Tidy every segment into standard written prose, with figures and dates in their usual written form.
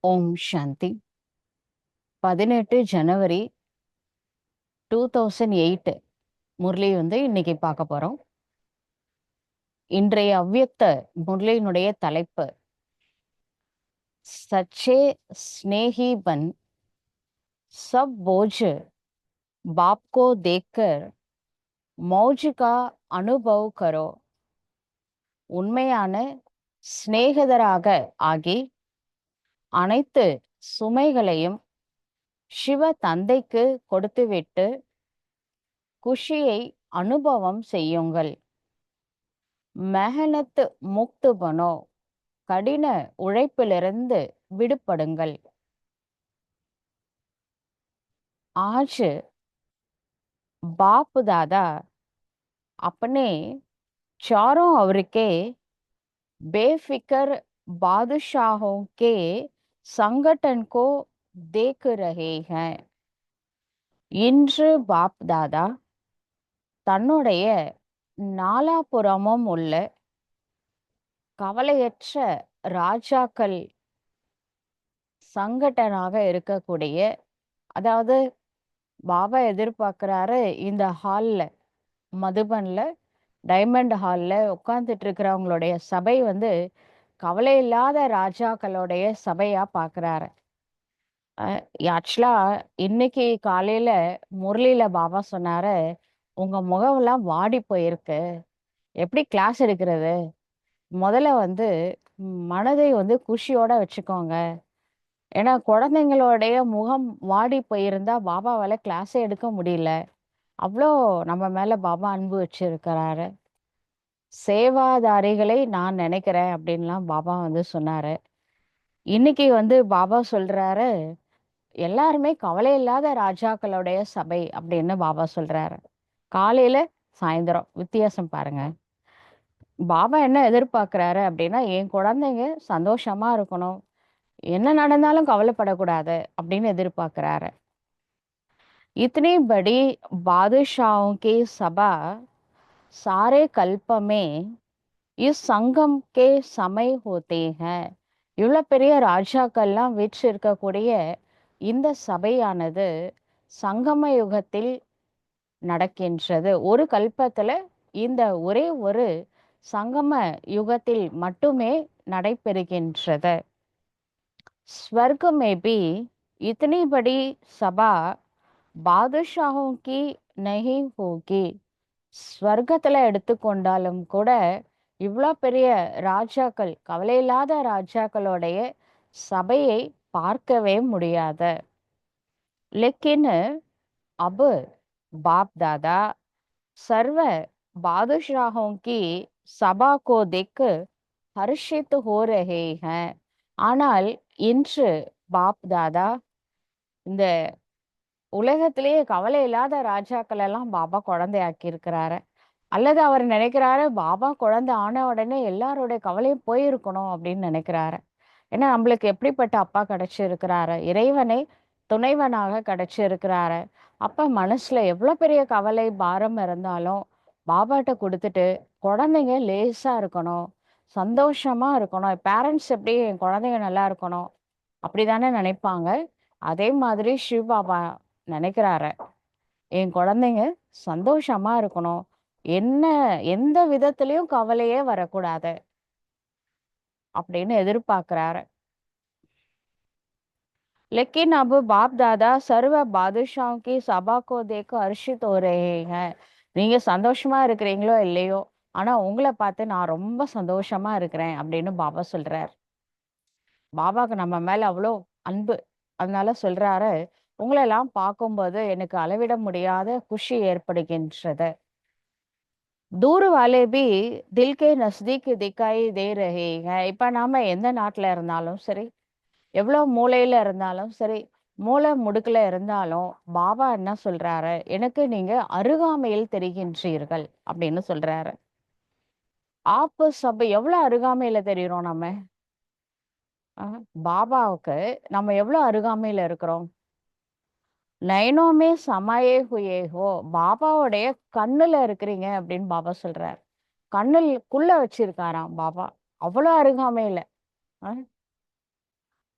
ஓம் சாந்தி. 18 ஜனவரி 2008 முரளி இன்னைக்கு பார்க்க போறோம். இன்றைய அவ்யக்த முரளியினுடைய தலைப்பு சச்சே ஸ்னேஹி பன் சப் போझ बाप को देखकर मौज का अनुभव करो. உண்மையான சிநேகிதராக ஆகி அனைத்து சுமைகளையும் சிவ தந்தைக்கு கொடுத்துவிட்டு குஷியை அனுபவம் செய்யுங்கள். மெஹனத் முக்து பனோ, கடின உழைப்பிலிருந்து விடுபடுங்கள். आज बाप दादा अपने चारों ओर के बेफिक्र बादशाहों के संगठन को देख रहे हैं. இன்று பாப் தாதா தன்னுடைய நாலாபுறமும் உள்ள கவலையற்ற ராஜாக்கள் சங்கட்டனாக இருக்கக்கூடிய, அதாவது பாபா எதிர்பார்க்கிறாரு இந்த ஹால்ல, மதுபன்ல டைமண்ட் ஹால்ல உட்கார்ந்துட்டு இருக்கிறவங்களுடைய சபை கவலை இல்லாத ராஜாக்களுடைய சபையா பார்க்கறாரு. ஆக்சுவலா இன்னைக்கு காலையில முரளியில பாபா சொன்னாரு, உங்க முகமெல்லாம் வாடி போயிருக்கு, எப்படி கிளாஸ் எடுக்கிறது? முதல்ல மனதை குஷியோட வச்சுக்கோங்க. ஏன்னா குழந்தைங்களுடைய முகம் வாடி போயிருந்தா பாபாவால கிளாஸே எடுக்க முடியல. அவ்வளோ நம்ம மேல பாபா அன்பு வச்சிருக்கிறாரு. சேவாதாரிகளை நான் நினைக்கிறேன் அப்படின்லாம் பாபா சொன்னாரு. இன்னைக்கு பாபா சொல்றாரு, எல்லாருமே கவலை இல்லாத ராஜாக்களுடைய சபை அப்படின்னு பாபா சொல்றாரு. காலையில சாயந்தரம் வித்தியாசம் பாருங்க. பாபா என்ன எதிர்பார்க்கிறாரு அப்படின்னா, என் குழந்தைங்க சந்தோஷமா இருக்கணும், என்ன நடந்தாலும் கவலைப்படக்கூடாது அப்படின்னு எதிர்பார்க்கிறாரு. इतनी बड़ी बादशाहों की सभा सारे कल्प में इस संगम के समय होते हैं. இவ்வளவு பெரிய ராஜாக்கள்லாம் வீற்று இருக்கக்கூடிய இந்த சபையானது சங்கம யுகத்தில் நடக்கின்றது. ஒரு கல்பத்துல இந்த ஒரே ஒரு சங்கம யுகத்தில் மட்டுமே நடைபெறுகின்றது. स्वर्ग में भी इतनी बड़ी सभा बादशाहों की नहीं होगी. ஸ்வர்க்கத்துல எடுத்துக்கொண்டாலும் கூட இவ்வளோ பெரிய ராஜாக்கள், கவலையில்லாத ராஜாக்களுடைய சபையை பார்க்கவே முடியாது. लेकिन अब बाप दादा सर्व बादशाहों की सभा को देख हर्षित हो रहे हैं. ஆனால் இன்று பாப் தாதா இந்த உலகத்திலேயே கவலை இல்லாத ராஜாக்கள் எல்லாம் பாபா குழந்தையாக்கி இருக்கிறாரு. அல்லது அவர் நினைக்கிறாரு, பாபா குழந்தை ஆன உடனே எல்லாருடைய கவலையும் போயிருக்கணும் அப்படின்னு நினைக்கிறாரு. ஏன்னா நம்மளுக்கு எப்படிப்பட்ட அப்பா கிடைச்சிருக்கிறாரு, இறைவனை துணைவனாக கிடைச்சிருக்கிறாரு. அப்ப மனசுல எவ்வளவு பெரிய கவலை பாரம் இருந்தாலும் பாபாட்ட கொடுத்துட்டு குழந்தைங்க லேசா இருக்கணும், சந்தோஷமா இருக்கணும். பேரண்ட்ஸ் எப்படி என் குழந்தைங்க நல்லா இருக்கணும் அப்படிதானே நினைப்பாங்க. அதே மாதிரி சிவ பாபா நினைக்கிறாரு, என் குழந்தைங்க சந்தோஷமா இருக்கணும், என்ன எந்த விதத்திலயும் கவலையே வரக்கூடாது அப்படின்னு எதிர்பார்க்கிறாரு. लेकिन अब बाप दादा सर्व बादशाहों की सभा को देख हर्षित हो रहे हैं. நீங்க சந்தோஷமா இருக்கிறீங்களோ இல்லையோ, ஆனா உங்களை பார்த்து நான் ரொம்ப சந்தோஷமா இருக்கிறேன் அப்படின்னு பாபா சொல்றார். பாபாக்கு நம்ம மேல அவ்வளோ அன்பு, அதனால சொல்றாரு, உங்களெல்லாம் பார்க்கும்போது எனக்கு அளவிட முடியாத குஷி ஏற்படுகின்றது. दूर वाले भी दिल के नजदीक दिखाई दे रहे हैं. இப்ப நாம எந்த நாட்டுல இருந்தாலும் சரி, எவ்வளவு மூலையில இருந்தாலும் சரி, மூலை முடுக்குல இருந்தாலும் பாபா என்ன சொல்றாரு, எனக்கு நீங்க அருகாமையில் தெரிகின்றீர்கள் அப்படின்னு சொல்றாரு. ஆப்பு சபை எவ்வளவு அருகாமையில தெரிகிறோம் நம்ம. பாபாவுக்கு நம்ம எவ்வளவு அருகாமையில இருக்கிறோம். நயனோமே சமயே ஹுயே ஹோ, பாபாவுடைய கண்ணுல இருக்கிறீங்க அப்படின்னு பாபா சொல்றாரு. கண்ணுக்குள்ள வச்சிருக்காராம் பாபா, அவ்வளவு அருகாமையில.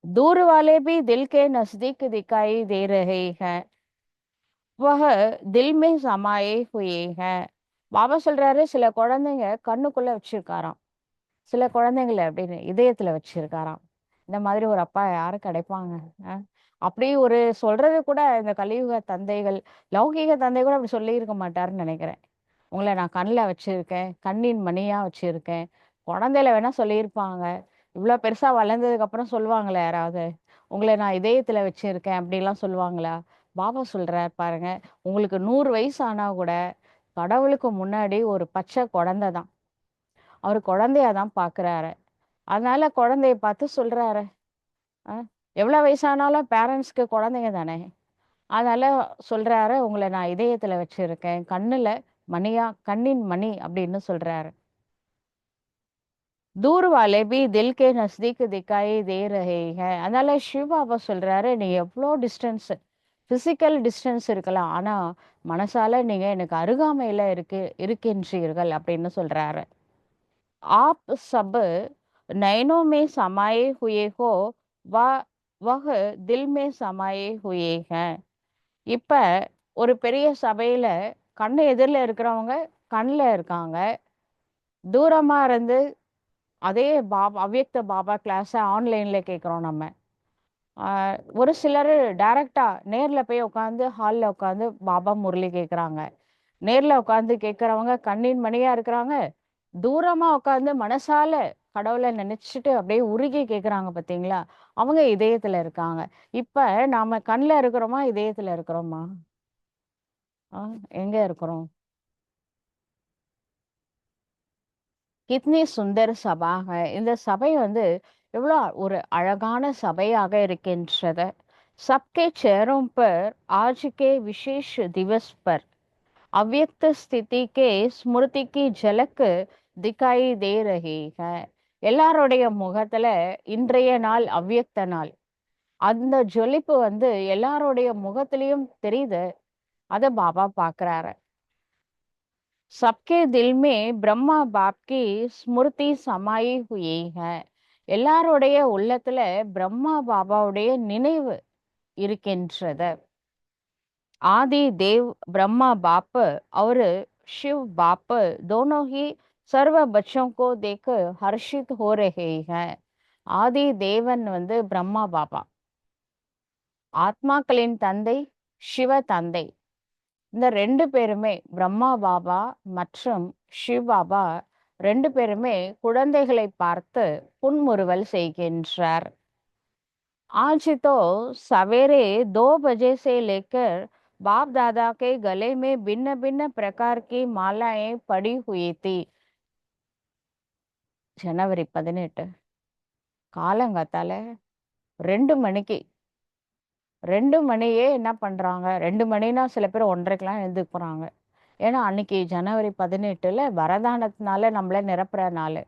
दूर वाले भी दिल के नजदीक दिखाई दे रहे हैं, वह दिल में समाये हुए हैं. பாபா சொல்றாரு, சில குழந்தைங்க கண்ணுக்குள்ள வச்சிருக்காராம், சில குழந்தைங்களை அப்படின்னு இதயத்துல வச்சிருக்காராம். இந்த மாதிரி ஒரு அப்பா யாரு கிடைப்பாங்க? அஹ் அப்படி ஒரு சொல்றது கூட இந்த கலியுக தந்தைகள், லௌகீக தந்தை கூட அப்படி சொல்லி இருக்க மாட்டாருன்னு நினைக்கிறேன். உங்களை நான் கண்ணில் வச்சிருக்கேன், கண்ணின் மணியா வச்சிருக்கேன். குழந்தையில வேணா சொல்லியிருப்பாங்க. இவ்வளோ பெருசா வளர்ந்ததுக்கு அப்புறம் சொல்லுவாங்களே யாராவது, உங்களை நான் இதயத்துல வச்சிருக்கேன் அப்படிலாம் சொல்லுவாங்களா? பாபா சொல்றார் பாருங்க, உங்களுக்கு 100 வயசு ஆனா கூட கடவுளுக்கு முன்னாடி ஒரு பச்சை குழந்தை தான். அவர் குழந்தையா தான் பாக்குறாரு. அதனால குழந்தைய பார்த்து சொல்றாரு. அஹ் எவ்வளவு வயசானாலும் பேரண்ட்ஸ்க்கு குழந்தைங்க தானே. அதனால சொல்றாரு, உங்களை நான் இதயத்துல வச்சிருக்கேன், கண்ணுல மணியா, கண்ணின் மணி அப்படின்னு சொல்றாரு. दूर वाले भी दिल के नजदीक दिखाई दे रहे हैं. அதனால சிவபாபா சொல்றாரு, நீ எவ்வளோ டிஸ்டன்ஸ், பிசிக்கல் டிஸ்டன்ஸ் இருக்கலாம், ஆனா மனசால நீங்க எனக்கு அருகாமையில இருக்கின்றீர்கள் அப்படின்னு சொல்றாரு. आप सब नैनों में समाये हुए हो, वह वह दिल में समाये हुए हैं. இப்ப ஒரு பெரிய சபையில கண்ணு எதிரில் இருக்கிறவங்க கண்ணில் இருக்காங்க. தூரமா இருந்து அதே பாபா, அவ்யக்த பாபா கிளாஸை ஆன்லைன்ல கேட்குறோம் நம்ம. ஒரு சிலர் டைரக்டா நேர்ல போய் உட்காந்து ஹாலில் உட்காந்து பாபா முரளி கேட்குறாங்க. நேர்ல உட்காந்து கேட்குறவங்க கண்ணின் மணியா இருக்கிறாங்க. தூரமா உட்காந்து மனசால கடவுளை நினைச்சிட்டு அப்படியே உருகி கேட்குறாங்க பார்த்தீங்களா, அவங்க இதயத்துல இருக்காங்க. இப்ப நாம கண்ணில் இருக்கிறோமா, இதயத்துல இருக்கிறோமா? எங்க இருக்கிறோம்? கித்னி சுந்தர் சபாக, இந்த சபை வந்து எவ்வளோ ஒரு அழகான சபையாக இருக்கின்றது. सबके चेहरों पर आज के विशेष दिवस पर अव्यक्त स्थिति के स्मृति की झलक दिखाई दे रही है. எல்லாருடைய முகத்துல இன்றைய நாள் அவ்யக்த நாள், அந்த ஜொலிப்பு வந்து எல்லாருடைய முகத்திலையும் தெரியுது. அத பாபா பாக்குறாரு. सबके दिल में பிரம்மா பாப் की ஸ்மிருதி समाई हुई है. எல்லாருடைய உள்ளத்துல பிரம்மா பாபாவுடைய நினைவு இருக்கின்றது. आदि देव ब्रह्मा बाप और शिव बाप दोनों ही सर्व बच्चों को देख हर्षित हो रहे हैं. ஆதி தேவன் வந்து பிரம்மா பாபா, ஆத்மாக்களின் தந்தை சிவ தந்தை. இந்த ரெண்டு பேருமே, பிரம்மா பாபா மற்றும் சிவ பாபா, ரெண்டு பேருமே குழந்தைகளை பார்த்து புன்முறுவல் செய்கின்றார். आज तो सवेरे 2 बजे से लेकर बाप दादा के गले में भिन्न भिन्न प्रकार की मालाएं पड़ी हुई थी. जनवरी 18 காலங்காத்தால 2 மணிக்கு, 2 மணியே என்ன பண்றாங்க, 2 மணினா சில பேர் 1:30க்கெல்லாம் எழுந்துக்கிறாங்க. ஏன்னா அன்னைக்கு ஜனவரி 18 வரதானத்தினால நம்மள நிரப்புற நாள்.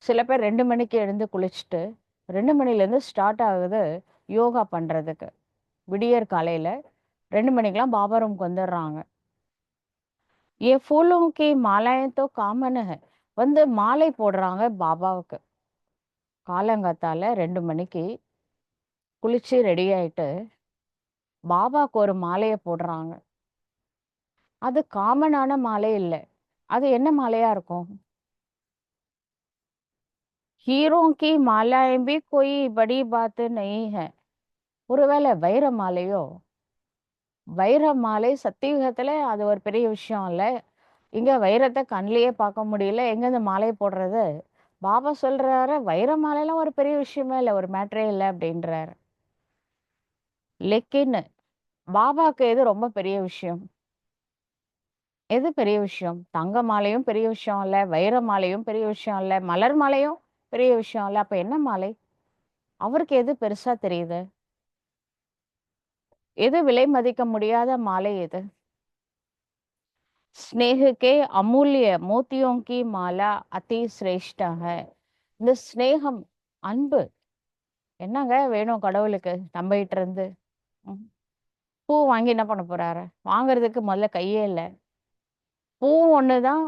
சில பேர் 2 மணிக்கு எழுந்து குளிச்சுட்டு 2 மணிலேருந்து ஸ்டார்ட் ஆகுது யோகா பண்றதுக்கு. விடியற் காலையில 2 மணிக்கெல்லாம் பாபா ரூமுக்கு வந்துடுறாங்க. ये फूलों की मालाएं तो காமன் है, வந்து மாலை போடுறாங்க பாபாவுக்கு. காலங்காத்தால 2 மணிக்கு குளிச்சு ரெடி ஆயிட்டு பாபாவுக்கு ஒரு மாலையை போடுறாங்க. அது காமனான மாலை இல்லை. அது என்ன மாலையா இருக்கும்? हीरो की मालाएं भी कोई बड़ी बात नहीं है. ஒருவேளை வைர மாலையோ? வைர மாலை சத்தியுகத்துல அது ஒரு பெரிய விஷயம் இல்ல. இங்க வைரத்தை கண்ணிலேயே பார்க்க முடியல, எங்க இந்த மாலையை போடுறது? பாபா சொல்றாரு, வைர மாலைலாம் ஒரு பெரிய விஷயமே இல்லை, ஒரு மேட்டரே இல்லை அப்படின்றாரு. லெக்கின் பாபாக்கு எது ரொம்ப பெரிய விஷயம்? எது பெரிய விஷயம்? தங்க மாலையும் பெரிய விஷயம் இல்ல, வைர மாலையும் பெரிய விஷயம் இல்ல, மலர் மாலையும் பெரிய விஷயம் இல்ல. அப்ப என்ன மாலை? அவருக்கு எது பெருசா தெரியுது? எது விலை மதிக்க முடியாத மாலை எது? स्नेह के अमूल्य मोतियों की माला अति श्रेष्ठ है. இந்த ஸ்நேகம், அன்பு, என்னங்க வேணும் கடவுளுக்கு நம்ம கிட்ட இருந்து? ம். பூ வாங்கி என்ன பண்ண போறாரு? வாங்குறதுக்கு முதல்ல கையே இல்ல. பூவும் ஒண்ணுதான்,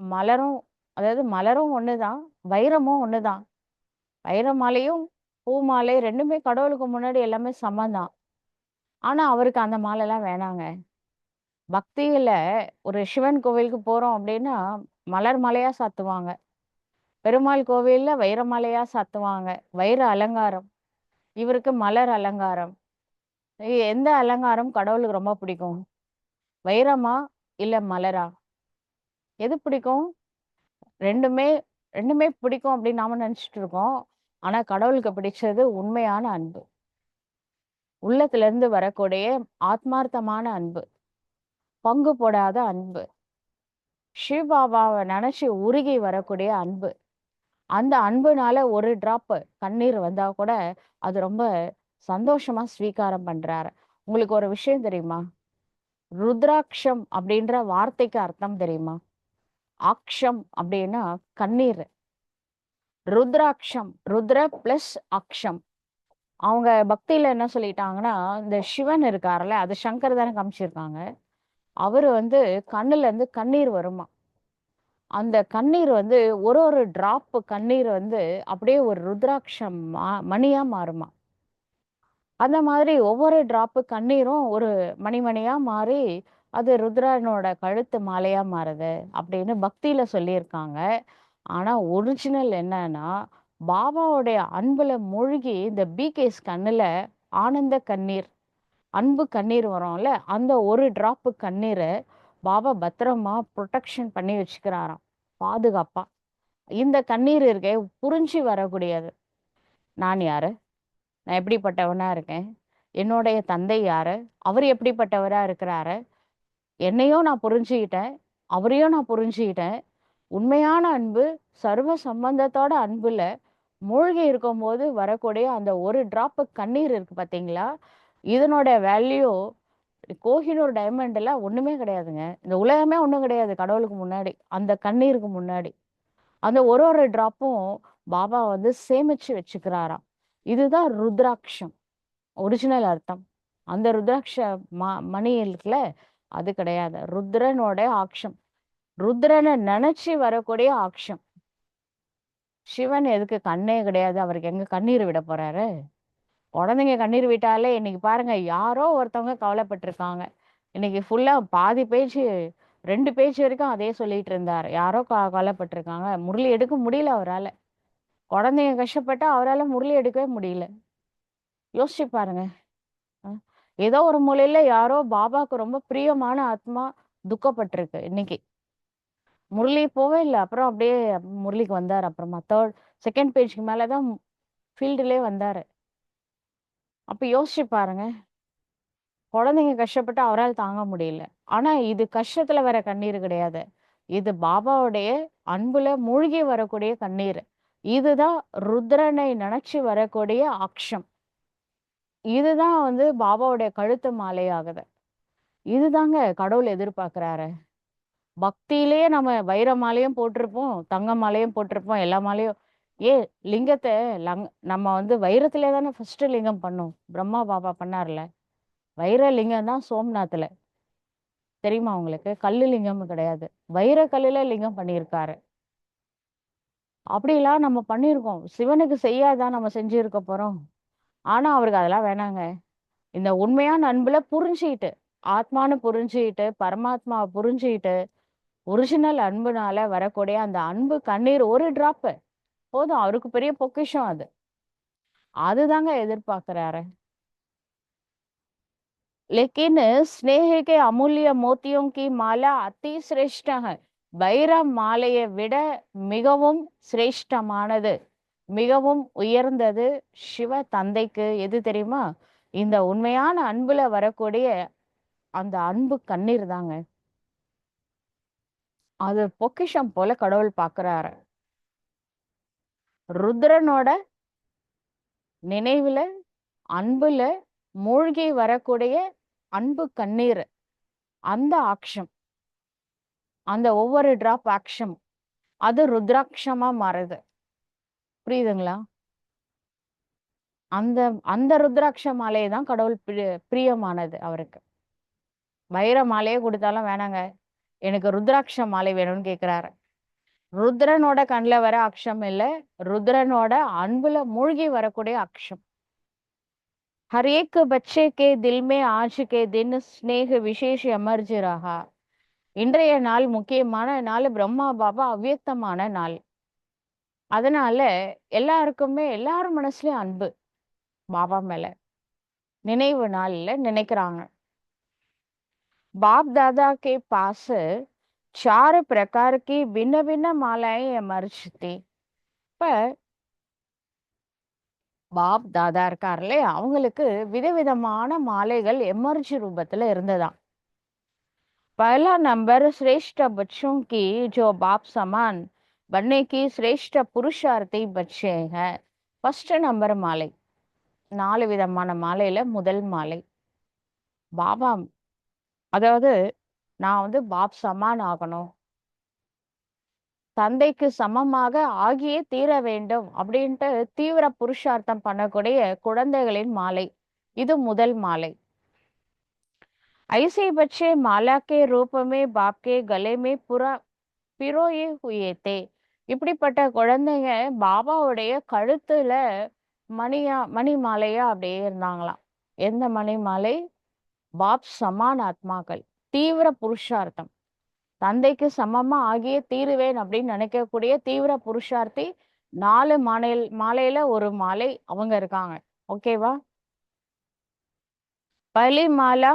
மலரும், அதாவது மலரும் ஒண்ணுதான், வைரமும் ஒண்ணுதான். வைர மாலையும் பூ மாலை 2மே கடவுளுக்கு முன்னாடி எல்லாமே சமம் தான். ஆனா, அவருக்கு அந்த மாலைலாம் வேணாங்க. பக்தியில ஒரு சிவன் கோவிலுக்கு போறோம் அப்டின்னா, மலர் மாலையா சாத்துவாங்க. பெருமாள் கோவில்ல வைர மாலையா சாத்துவாங்க. வைர அலங்காரம். இவருக்கு மலர் அலங்காரம். எந்த அலங்காரம் கடவுளுக்கு ரொம்ப பிடிக்கும்? வைரமா? இல்ல மலரா? எது பிடிக்கும்? 2மே 2மே பிடிக்கும் அப்படின்னு நாம நினைச்சுட்டு இருக்கோம். ஆனா கடவுளுக்கு பிடிச்சது உண்மையான அன்பு. உள்ளத்துல இருந்து வரக்கூடிய ஆத்மார்த்தமான அன்பு. பங்கு போடாத அன்பு. சிவபாபாவ நினைச்சு உருகி வரக்கூடிய அன்பு. அந்த அன்புனால ஒரு டிராப் கண்ணீர் வந்தா கூட அது ரொம்ப சந்தோஷமா ஸ்வீகாரம் பண்றாரு. உங்களுக்கு ஒரு விஷயம் தெரியுமா? ருத்ராட்சம் அப்படின்ற வார்த்தைக்கு அர்த்தம் தெரியுமா? ஆக்ஷம் அப்படின்னா கண்ணீர். ருத்ராட்சம். ருத்ர பிளஸ் அக்ஷம். அவங்க பக்தியில என்ன சொல்லிட்டாங்கன்னா, இந்த சிவன் இருக்கார்ல, அது சங்கர் தானே காமிச்சிருக்காங்க. அவரு வந்து கண்ணுல இருந்து கண்ணீர் வருமாம். அந்த கண்ணீர் வந்து ஒரு ஒரு டிராப் கண்ணீர் வந்து அப்படியே ஒரு ருத்ராட்சம் மணியா மாறுமாம். அந்த மாதிரி ஒவ்வொரு டிராப் கண்ணீரும் ஒரு மணிமணியா மாறி, அது ருத்ரனோட கழுத்து மாலையா மாறுது அப்படின்னு பக்தியில சொல்லியிருக்காங்க. ஆனா ஒரிஜினல் என்னன்னா, பாபாவுடைய அன்புல மூழ்கி இந்த பிகேஸ் கண்ணுல ஆனந்த கண்ணீர், அன்பு கண்ணீர் வரும்ல, அந்த ஒரு டிராப் கண்ணீர பாபா பத்திரமா புரொடெக்ஷன் பண்ணி வச்சுக்கிறாராம். பாதுகாப்பா. இந்த கண்ணீர் இருக்கே புரிஞ்சு வரக்கூடியது. நான் யாரு? நான் எப்படிப்பட்டவனா இருக்கேன்? என்னுடைய தந்தை யாரு? அவர் எப்படிப்பட்டவரா இருக்கிறாரு? என்னையும் நான் புரிஞ்சுக்கிட்டேன். அவரையும் நான் புரிஞ்சுக்கிட்டேன். உண்மையான அன்பு, சர்வ சம்பந்தத்தோட அன்புல மூழ்கி இருக்கும்போது வரக்கூடிய அந்த ஒரு டிராப் கண்ணீர் இருக்கு பார்த்தீங்களா? இதனோட வேல்யூ கோஹினூர் டைமண்ட்ல ஒண்ணுமே கிடையாதுங்க. இந்த உலகமே ஒண்ணும் கிடையாது கடவுளுக்கு முன்னாடி. அந்த கண்ணீருக்கு முன்னாடி. அந்த ஒரு ஒரு டிராப்பும் பாபா வந்து சேமிச்சு வச்சுக்கிறாராம். இதுதான் ருத்ராட்சம். ஒரிஜினல் அர்த்தம். அந்த ருத்ராட்ச மணி இருக்குல்ல, அது கிடையாது. ருத்ரனோட ஆக்ஷம். ருத்ரனை நினைச்சு வரக்கூடிய ஆக்ஷம். சிவன் எதுக்கு கண்ணே கிடையாது. அவருக்கு எங்க கண்ணீர் விட போறாரு? குழந்தைங்க கண்ணீர் விட்டாலே இன்னைக்கு பாருங்க யாரோ ஒருத்தவங்க கவலைப்பட்டிருக்காங்க. இன்னைக்கு ஃபுல்லா பாதி பேஜ் 2 பேஜ் வரைக்கும் அதே சொல்லிட்டு இருந்தாரு. யாரோ கவலைப்பட்டிருக்காங்க. முரளி எடுக்க முடியல அவரால. குழந்தைங்க கஷ்டப்பட்டா அவரால முரளி எடுக்கவே முடியல. யோசிச்சு பாருங்க. அ. ஏதோ ஒரு மூலையில யாரோ பாபாக்கு ரொம்ப பிரியமான ஆத்மா துக்கப்பட்டிருக்கு இன்னைக்கு. முரளி போவே இல்ல. அப்புறம் அப்படியே முரளிக்கு வந்தாரு. அப்புறமா 2nd பேஜ்க்கு மேல தான் ஃபீல்டுலயே வந்தாரு. அப்ப யோசிச்சு பாருங்க. குழந்தைங்க கஷ்டப்பட்டு அவரால் தாங்க முடியல. ஆனா இது கஷ்டத்துல வர கண்ணீர் கிடையாது. இது பாபாவுடைய அன்புல மூழ்கி வரக்கூடிய கண்ணீர். இதுதான் ருத்ரனை நினைச்சு வரக்கூடிய அக்ஷம். இதுதான் வந்து பாபாவுடைய கழுத்து மாலையாகுது. இதுதாங்க கடவுள் எதிர்பார்க்கிறாரு. பக்தியிலேயே நம்ம வைர மாலையும் போட்டிருப்போம், தங்க மாலையும் போட்டிருப்போம், எல்லா மாலையும் லிங்கத்த நம்ம வந்து வைரத்திலே தானே ஃபர்ஸ்ட் லிங்கம் பண்ணோம். பிரம்மா பாபா பண்ணார்ல. வைர லிங்கம் தான் சோம்நாத்ல. தெரியுமா உங்களுக்கு? கல்லு லிங்கம்னு கிடையாது. வைர கல்லுல லிங்கம் பண்ணியிருக்காரு. அப்படிலாம் நம்ம பண்ணியிருக்கோம். சிவனுக்கு செய்யாதா நம்ம செஞ்சிருக்க போறோம். ஆனா அவருக்கு அதெல்லாம் வேணாங்க. இந்த உண்மையான அன்புல புரிஞ்சுகிட்டு, ஆத்மான்னு புரிஞ்சுகிட்டு, பரமாத்மாவ புரிஞ்சுகிட்டு, ஒரிஜினல் அன்புனால வரக்கூடிய அந்த அன்பு கண்ணீர் ஒரு டிராப் போதும். அவருக்கு பெரிய பொக்கிஷம் அது. அதுதாங்க எதிர்பார்க்கிறாரு. लेकिन स्नेह के अमूल्य मोतियों की माला अति श्रेष्ठ है. வைர மாலையை விட மிகவும் சிரேஷ்டமானது, மிகவும் உயர்ந்தது சிவ தந்தைக்கு எது தெரியுமா? இந்த உண்மையான அன்புல வரக்கூடிய அந்த அன்பு கண்ணீர் தாங்க. அது பொக்கிஷம் போல கடவுள் பாக்குறாரு. ருத்ரனோட நினைவுல, அன்புல மூழ்கி வரக்கூடிய அன்பு கண்ணீர், அந்த ஆக்ஷம், அந்த ஒவ்வொரு டிராப் ஆக்ஷம் அது ருத்ராட்சமா மாறுது. புரியுதுங்களா? அந்த அந்த ருத்ராட்ச மாலை தான் கடவுள் பிரியமானது அவருக்கு. வைர மாலையே குடுத்தாலும் வேணாங்க. எனக்கு ருத்ராட்ச மாலை வேணும்னு கேட்கிறாரு. ருத்ரனோட கண்ல வர அக்ஷம் இல்ல, ருத்ரனோட அன்புல மூழ்கி வரக்கூடிய அக்ஷம். हर एक बच्चे के दिल में आज के दिन स्नेह विशेष अमर्ज रहा. இன்றைய நாள் முக்கியமான நாள், பிரம்மா பாபா அவ்வியக்தமான நாள். அதனால எல்லாருக்குமே எல்லாரும் மனசுலயும் அன்பு பாபா மேல, நினைவு நாள்ல நினைக்கிறாங்க. बाप दादा के पास 4 प्रकार की भिन्न भिन्न मालाएं emerge थी. இப்ப பாப் தாதா இருக்காருல்ல, அவங்களுக்கு விதவிதமான மாலைகள் எமர்ஜி ரூபத்துல இருந்ததாம். पहला नंबर श्रेष्ठ बच्चों की जो बाप समान बनने की श्रेष्ठ पुरुषार्थी बच्चे हैं. ஃபர்ஸ்ட் நம்பர் மாலை, 4 விதமான மாலையில முதல் மாலை பாபா. அதாவது நான் வந்து பாப் சமான் ஆகணும், தந்தைக்கு சமமாக ஆகியே தீர வேண்டும் அப்படின்ட்டு தீவிர புருஷார்த்தம் பண்ணக்கூடிய குழந்தைகளின் மாலை. இது முதல் மாலை. ऐसे बच्चे माला के रूप में बाप के गले में पूरा पिरोए हुए थे. இப்படிப்பட்ட குழந்தைங்க பாபாவுடைய கழுத்துல மணி மாலையா அப்படியே இருந்தாங்களாம். எந்த மணி மாலை? பாப் சமான் ஆத்மாக்கள், தீவிர புருஷார்த்தம், தந்தைக்கு சமமா ஆகியே தீருவேன் அப்படின்னு நினைக்கக்கூடிய தீவிர புருஷார்த்தி. 4 மாலையில ஒரு மாலை அவங்க இருக்காங்க. ஓகேவா? பலி மாலா.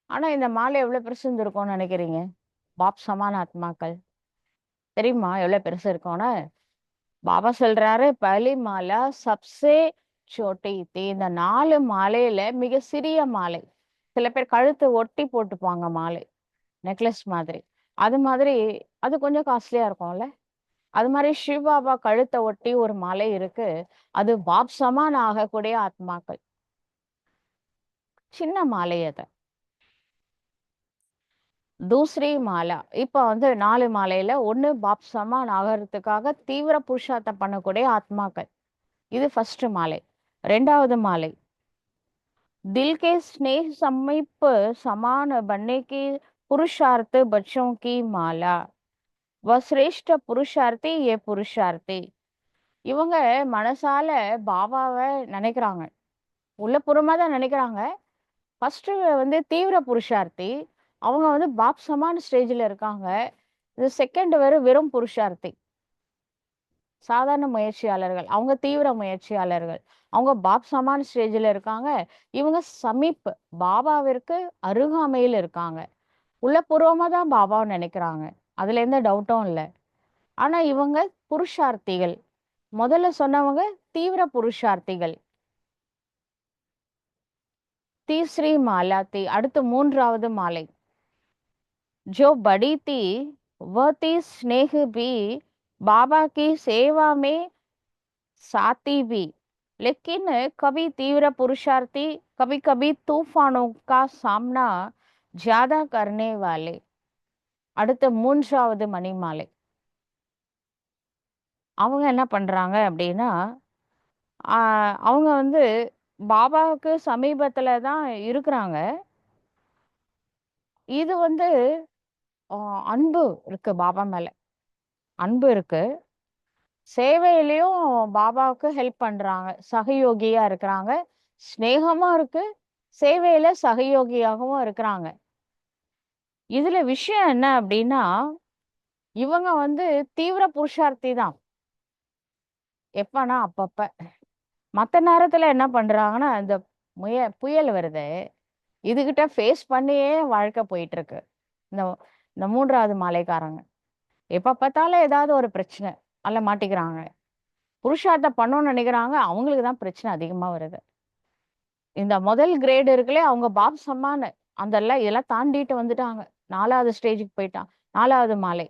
ஆனா இந்த மாலை எவ்வளவு பெருசு இருந்திருக்கும்னு நினைக்கிறீங்க? பாப் சமான் ஆத்மாக்கள் தெரியுமா எவ்வளவு பெருசு இருக்கும்னு? பாபா சொல்றாரு, பலி மாலா சப்சே சோட்டி தீ. இந்த 4 மாலையில மிக சிறிய மாலை. சில பேர் கழுத்து ஒட்டி போட்டுப்பாங்க மாலை, நெக்லஸ் மாதிரி. அது மாதிரி அது கொஞ்சம் காஸ்ட்லியா இருக்கும்ல. அது மாதிரி சிவ பாபா கழுத்தை ஒட்டி ஒரு மாலை இருக்கு. அது பாப் சமான் ஆகக்கூடிய ஆத்மாக்கள், சின்ன மாலை அது. தூசரி மாலா. இப்ப வந்து 4 மாலையில ஒண்ணு பாப் சமான் ஆகிறதுக்காக தீவிர புருஷார்த்தம் பண்ணக்கூடிய ஆத்மாக்கள். இது ஃபர்ஸ்ட் மாலை. 2வது மாலை दिल के स्नेह समीप समान बनने की पुरुषार्थ बच्चों की माला. वह श्रेष्ठ पुरुषार्थी ये पुरुषार्थी. இவங்க மனசால பாபாவை நினைக்கிறாங்க, உள்ளபூர்வமா தான் நினைக்கிறாங்க. ஃபர்ஸ்ட் வந்து தீவிர புருஷார்த்தி, அவங்க வந்து பாப் சமான் ஸ்டேஜ்ல இருக்காங்க. இது செகண்ட் வெறும் புருஷார்த்தி, சாதாரண முயற்சியாளர்கள். அவங்க தீவிர முயற்சியாளர்கள். அவங்க பாப் சமான் ஸ்டேஜ்ல இருக்காங்க. இவங்க சமீப், பாபாவிற்கு அருகாமையில் இருக்காங்க. உள்ளபூர்வமா தான் பாபாவை நினைக்கிறாங்க, அதுல எந்த டவுட்டும் இல்லை. ஆனா இவங்க புருஷார்த்திகள். முதல்ல சொன்னவங்க தீவிர புருஷார்த்திகள். தீஸ்ரீ மாலா தீ. அடுத்து 3வது மாலை. जो बड़ी थी वह थी स्नेह भी, बाबा की सेवा में साथी भी, लेकिन कभी तीव्र पुरुषार्थी, कभी कभी तूफानों का सामना ज्यादा करने वाले. அடுத்து 3வது மணி மாலை. அவங்க என்ன பண்றாங்க அப்படின்னா, அவங்க வந்து பாபாவுக்கு சமீபத்துல தான் இருக்கிறாங்க. இது வந்து அன்பு இருக்கு பாபா மேல, அன்பு இருக்கு. சேவையிலயும் பாபாவுக்கு ஹெல்ப் பண்றாங்க, சகயோகியா இருக்கிறாங்க. ஸ்நேகமா இருக்கு, சேவையில சகயோகியாகவும் இருக்கிறாங்க. இதுல விஷயம் என்ன அப்படின்னா, இவங்க வந்து தீவிர புருஷார்த்தி தான். எப்பனா அப்பப்ப, மத்த நேரத்துல என்ன பண்றாங்கன்னா, இந்த புயல் வருது, இதுகிட்ட ஃபேஸ் பண்ணியே வாழ்க்கை போயிட்டு இருக்கு. இந்த இந்த 3வது மாலைக்காரங்க எப்ப பார்த்தாலும் ஏதாவது ஒரு பிரச்சனை அல்ல மாட்டிக்கிறாங்க. புருஷார்த்தம் பண்ணணும்னு நினைக்கிறாங்க, அவங்களுக்கு தான் பிரச்சனை அதிகமா வருது. இந்த முதல் கிரேடு இருக்குல்ல, அவங்க பாப் சம்மான இதெல்லாம் தாண்டிட்டு வந்துட்டாங்க. 4வது ஸ்டேஜுக்கு போயிட்டான். 4வது மாலை,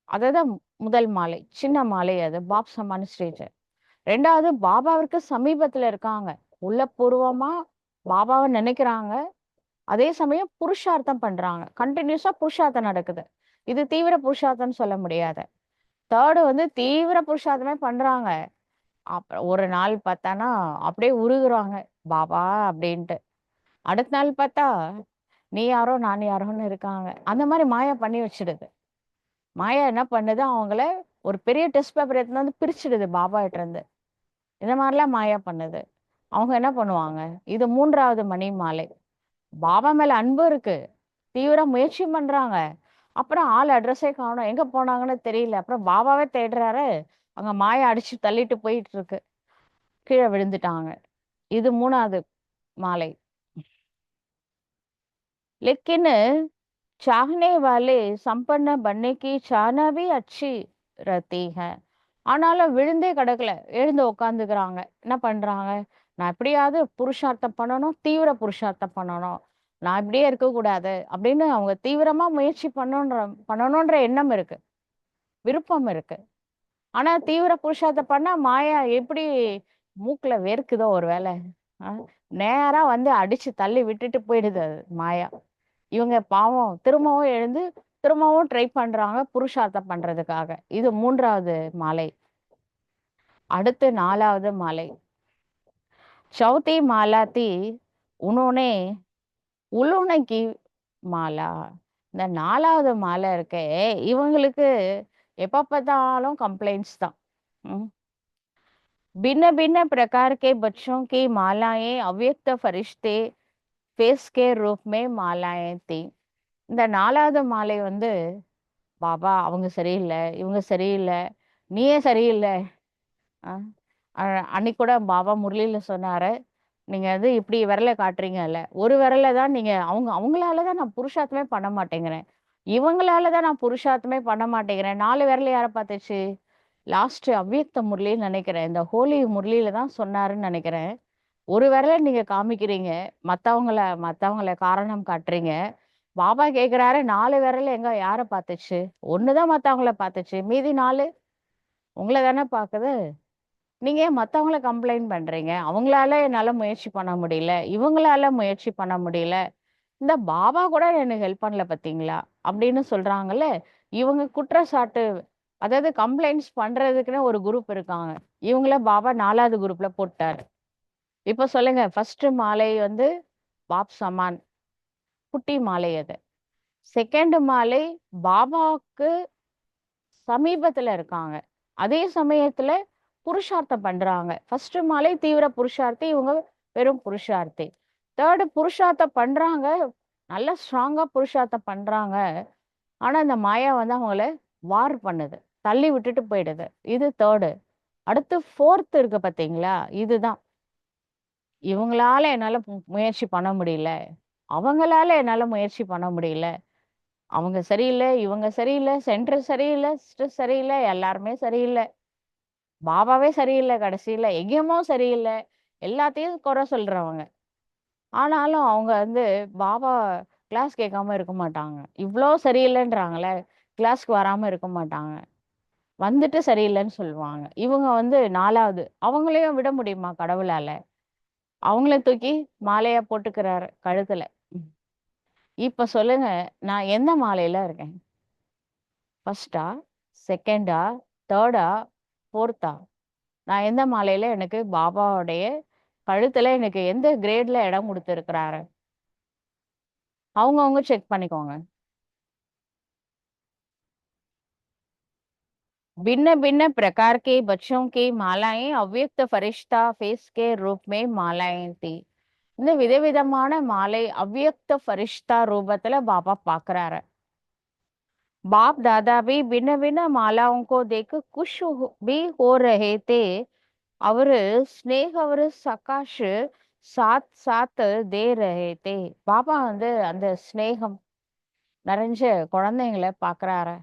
அததான் முதல் மாலை, சின்ன மாலை. அது பாப் சம்மான ஸ்டேஜ். 2வது பாபாவிற்கு சமீபத்துல இருக்காங்க, உள்ளபூர்வமா பாபாவை நினைக்கிறாங்க. அதே சமயம் புருஷார்த்தம் பண்றாங்க, கண்டினியூஸா புருஷார்த்தம் நடக்குது. இது தீவிர புருஷார்த்தம்னு சொல்ல முடியாது. 3 வந்து தீவிர புருஷார்த்தமே பண்றாங்க. அப்புறம் ஒரு நாள் பார்த்தானா அப்படியே உருகுறாங்க பாபா அப்படின்ட்டு. அடுத்த நாள் பார்த்தா நீ யாரோ நான் யாரோன்னு இருக்காங்க. அந்த மாதிரி மாயா பண்ணி வச்சிடுது. மாயா என்ன பண்ணுது, அவங்கள ஒரு பெரிய டெஸ்ட் பேப்பர் எடுத்துன்னு வந்து பிரிச்சுடுது பாபாட்ட இருந்து. இந்த மாதிரிலாம் மாயா பண்ணுது. அவங்க என்ன பண்ணுவாங்க, இது 3வது மணி மாலை. பாபா மேல அன்பு இருக்கு, தீவிர முயற்சி பண்றாங்க. அப்புறம் ஆள் அட்ரஸே காணோம், எங்க போனாங்கன்னு தெரியல. அப்புறம் பாபாவே தேடுறாரு, அங்க மாயா அடிச்சு தள்ளிட்டு போயிட்டு இருக்கு, கீழே விழுந்துட்டாங்க. இது 3வது மாலை. लेकिन चाहने वाले संपन्न बनने की चाहना भी अच्छी रहती है. ஆனாலும் விழுந்தே கிடக்கல, எழுந்து உட்காந்துக்கிறாங்க. என்ன பண்றாங்க, நான் எப்படியாவது புருஷார்த்தம் பண்ணணும், தீவிர புருஷார்த்தம் பண்ணணும், நான் இப்படியே இருக்கக்கூடாது அப்படின்னு அவங்க தீவிரமா முயற்சி பண்ணணுன்ற எண்ணம் இருக்கு, விருப்பம் இருக்கு. ஆனா தீவிர புருஷார்த்தம் பண்ணா மாயா எப்படி மூக்குல வேர்க்குதோ ஒரு வேலை, நேரா வந்து அடிச்சு தள்ளி விட்டுட்டு போயிடுது அது மாயா. இவங்க பாவம் திரும்பவும் எழுந்து திரும்பவும் ட்ரை பண்றாங்க புருஷார்த்தம் பண்றதுக்காக. இது 3வது மாலை. அடுத்து 4வது மாலை. चौथी माला थी उन्होंने उलूने की மாலா. இந்த 4வது மாலை இருக்கே, இவங்களுக்கு எப்ப பார்த்தாலும் கம்ப்ளைண்ட்ஸ் தான். ம். भिन्न भिन्न प्रकार के बच्चों की मालाएं अव्यक्त फरिश्ते फेस के रूप में मालाएं थी. இந்த 4வது மாலை வந்து பாபா அவங்க சரியில்லை, இவங்க சரியில்லை, நீயே சரியில்லை. ஆ, அன்னைக்கு கூட பாபா முரளியில சொன்னாரு, நீங்க வந்து இப்படி விரல காட்டுறீங்கல்ல, ஒரு விரல தான் நீங்க அவங்களால தான் நான் புருஷார்த்தமே பண்ண மாட்டேங்கிறேன், இவங்களால தான் நான் புருஷார்த்தமே பண்ண மாட்டேங்கிறேன். 4 விரல யாரை பார்த்துச்சு? லாஸ்ட் அவ்வியக்த முரளின்னு நினைக்கிறேன், இந்த ஹோலி முரளியில தான் சொன்னாருன்னு நினைக்கிறேன். ஒரு விரல நீங்க காமிக்கிறீங்க, மத்தவங்கள காரணம் காட்டுறீங்க. பாபா கேக்குறாரு, 4 விரல் எங்க யார பார்த்துச்சு? ஒண்ணுதான் மத்தவங்கள பார்த்துச்சு, மீதி 4 உங்கள தானே பாக்குது. நீங்க ஏன் மத்தவங்கள கம்ப்ளைண்ட் பண்றீங்க? அவங்களால என்னால முயற்சி பண்ண முடியல, இவங்களால முயற்சி பண்ண முடியல, இந்த பாபா கூட எனக்கு ஹெல்ப் பண்ணல பாத்தீங்களா அப்படின்னு சொல்றாங்கல்ல. இவங்க குற்றச்சாட்டு, அதாவது கம்ப்ளைண்ட்ஸ் பண்றதுக்குன்னு ஒரு குரூப் இருக்காங்க. இவங்கள பாபா 4வது குரூப்ல போட்டாரு. இப்ப சொல்லுங்க, ஃபர்ஸ்ட் மாலை வந்து பாப் சமான், குட்டி மாலை அது. செகண்ட் மாலை பாபாவுக்கு சமீபத்துல இருக்காங்க, அதே சமயத்துல புருஷார்த்தம் பண்றாங்க. ஃபர்ஸ்ட் மாலை தீவிர புருஷார்த்தி, இவங்க வெறும் புருஷார்த்தி. தேர்டு புருஷார்த்தம் பண்றாங்க, நல்லா ஸ்ட்ராங்கா புருஷார்த்தம் பண்றாங்க. ஆனா இந்த மாயா வந்து அவங்கள வார் பண்ணுது, தள்ளி விட்டுட்டு போயிடுது. இது தேர்டு. அடுத்து ஃபோர்த் இருக்கு பாத்தீங்களா, இதுதான். இவங்களால என்னால முயற்சி பண்ண முடியல, அவங்களால என்னால முயற்சி பண்ண முடியல, அவங்க சரியில்லை, இவங்க சரியில்லை, சென்டர் சரியில்லை, சிஸ்டர் சரியில்லை, எல்லாருமே சரியில்லை, பாபாவே சரியில்லை, கடைசியில எங்கேயுமோ சரியில்லை, எல்லாத்தையும் குறை சொல்றவங்க. ஆனாலும் அவங்க வந்து பாபா கிளாஸ் கேட்காம இருக்க மாட்டாங்க. இவ்ளோ சரியில்லைன்றாங்களே, கிளாஸ்க்கு வராம இருக்க மாட்டாங்க, வந்துட்டு சரியில்லைன்னு சொல்லுவாங்க. இவங்க வந்து 4வது, அவங்களையும் விட முடியுமா கடவுளால? அவங்கள தூக்கி மாலையா போட்டுக்கிறாரு கழுத்துல. ம். இப்ப சொல்லுங்க, நான் எந்த மாலையில இருக்கேன்? ஃபர்ஸ்ட்டா, செகண்டா, தேர்டா, ஃபோர்த்தா? நான் எந்த மாலையில, எனக்கு பாபாவுடைய கழுத்துல எனக்கு எந்த கிரேட்ல இடம் கொடுத்துருக்கிறாரு? அவங்கவங்க செக் பண்ணிக்கோங்க. भिन्न भिन्न प्रकार के बच्चों की मालाएं अव्यक्त फरिश्ता फेस के रूप में मालाएं थी. இந்த விதவிதமான மாலை அவ்வியக்த ஃபரிஷ்தா ரூபத்துல பாபா பாக்குறாரு. बाप दादा भी भिन्न भिन्न मालाओं को देख खुश भी हो रहे थे. அவரு ஸ்னேக அவரு சகாஷ் சாத் சாத் தே ரஹே தே. பாபா வந்து அந்த ஸ்னேகம் நிறைஞ்ச குழந்தைங்களை பாக்குறாரு,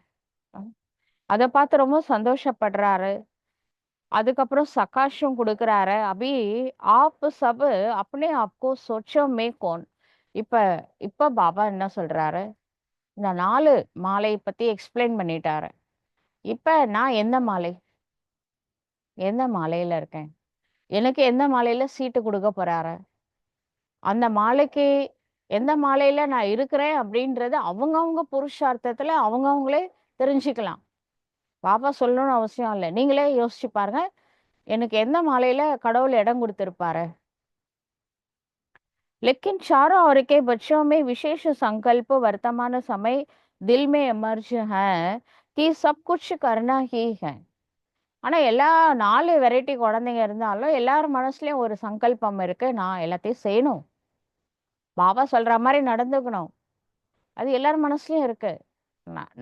அதை பார்த்து ரொம்ப சந்தோஷப்படுறாரு. அதுக்கப்புறம் சகாஷும் கொடுக்குறாரு. அபி ஆப் சப் அப்னே ஆப்கோ சோச்சோ மே கோன். இப்ப இப்ப பாபா என்ன சொல்றாரு, இந்த 4 மாலை பத்தி எக்ஸ்பிளைன் பண்ணிட்டாரு. இப்ப நான் எந்த மாலை, எந்த மாலையில இருக்கேன், எனக்கு எந்த மாலையில சீட்டு கொடுக்க போறாரு, அந்த மாலைக்கு எந்த மாலையில நான் இருக்கிறேன் அப்படின்றது அவங்கவங்க புருஷார்த்தத்துல அவங்கவங்களே தெரிஞ்சுக்கலாம். பாபா சொல்லணும்னு அவசியம் இல்லை, நீங்களே யோசிச்சு பாருங்க, எனக்கு எந்த மாலையில கடவுள் இடம் கொடுத்திருப்பாரு. लेकिन चारों ओर के बच्चों में विशेष संकल्प वर्तमान समय दिल में इमर्ज है. कि सब कुछ करना ही है. ஆனா எல்லா 4 வெரைட்டி குழந்தைங்க இருந்தாலும் எல்லார் மனசுலயும் ஒரு சங்கல்பம் இருக்கு. நான் எல்லாத்தையும் செய்யணும். பாபா சொல்ற மாரி நடந்துக்கணும். அது எல்லார் மனசுலயும் இருக்கு.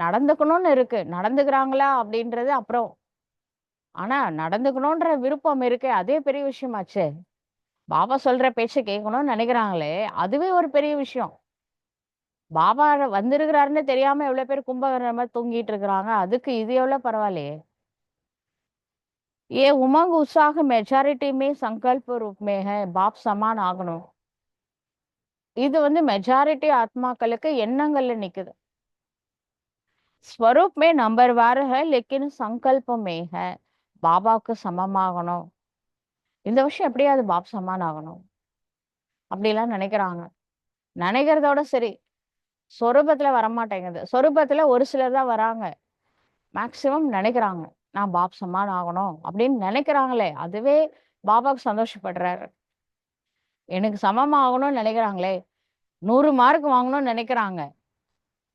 நடந்துக்கணும்னு இருக்கு. நடந்துக்கிறாங்களா அப்படின்றது அப்புறம். ஆனா நடந்துக்கணுன்ற விருப்பம் இருக்கே, அதே பெரிய விஷயமாச்சே. பாபா சொல்ற பேச்ச கேட்கணும்னு நினைக்கிறாங்களே, அதுவே ஒரு பெரிய விஷயம். பாபா வந்திருக்கிறாருன்னு தெரியாம எவ்வளவு பேர் கும்பகர்ண மாதிரி தூங்கிட்டு இருக்கிறாங்க. அதுக்கு இது எவ்வளவு பரவாயில்லையே. ये उमंग उत्साह मेजॉरिटी में संकल्प रूप में है. बाप समान ஆகணும். இது வந்து மெஜாரிட்டி ஆத்மாக்களுக்கு எண்ணங்கள்ல நிக்குது. स्वरूप में नंबरवार है लेकिन संकल्प में है. பாபாவுக்கு சமமாகணும். இந்த விஷயம் எப்படியாவது பாப் சமான் ஆகணும் அப்படிலாம் நினைக்கிறாங்க. நினைக்கிறதோட சரி, சொரூபத்துல வரமாட்டேங்குது. சொரூபத்துல ஒரு சிலர் தான் வராங்க. மேக்சிமம் நினைக்கிறாங்க நான் பாப் சமான் ஆகணும் அப்படின்னு நினைக்கிறாங்களே, அதுவே பாபாவுக்கு சந்தோஷப்படுறாரு. எனக்கு சமமா ஆகணும்னு நினைக்கிறாங்களே, 100 மார்க் வாங்கணும்னு நினைக்கிறாங்க.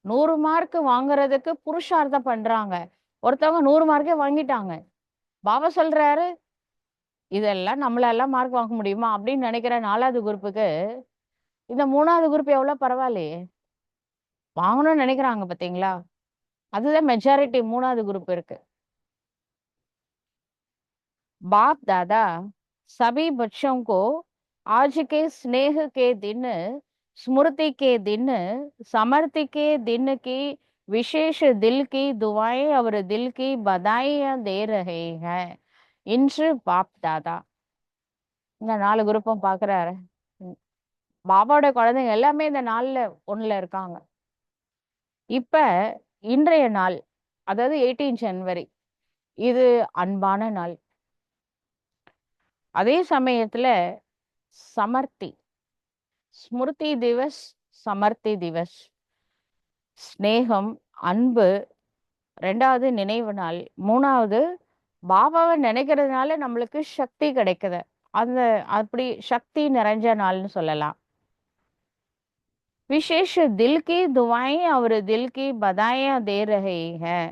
100 மார்க் வாங்குறதுக்கு புருஷார்த்தம் பண்றாங்க. ஒருத்தவங்க 100 மார்க்கே வாங்கிட்டாங்க. பாபா சொல்றாரு, இதெல்லாம் நம்மளால மார்க் வாங்க முடியுமா அப்படின்னு நினைக்கிற 4வது குரூப்புக்கு இந்த 3வது குரூப் எவ்வளவு பரவாயில்லையே. வாங்கணும்னு நினைக்கிறாங்க பாத்தீங்களா. அதுதான் மெஜாரிட்டி 3வது குரூப் இருக்கு. बाप दादा सभी बच्चों को आज के स्नेह के दिन, स्मृति के दिन, समर्ति के दिन की विशेष दिल की दुआएं और दिल की बधाइयां दे रहे हैं. இன்று பாப் தாதா இந்த 4 குரூப்பும் பாக்குறாரு. ம், பாபாவோட குழந்தைங்க எல்லாமே இந்த 4ல 1ல இருக்காங்க. இப்ப இன்றைய நாள், அதாவது 18 ஜனவரி, இது அன்பான நாள். அதே சமயத்துல சமர்த்தி, ஸ்மிருதி திவஸ், சமர்த்தி திவஸ், ஸ்நேகம், அன்பு 2வது நினைவு நாள், 3வது பாபாவை நினைக்கிறதுனால நம்மளுக்கு சக்தி கிடைக்குது. அந்த அப்படி சக்தி நிறைஞ்ச நாள்னு சொல்லலாம். விசேஷ தில் கி துவாएं और दिल की बधाइयां दे रहे हैं.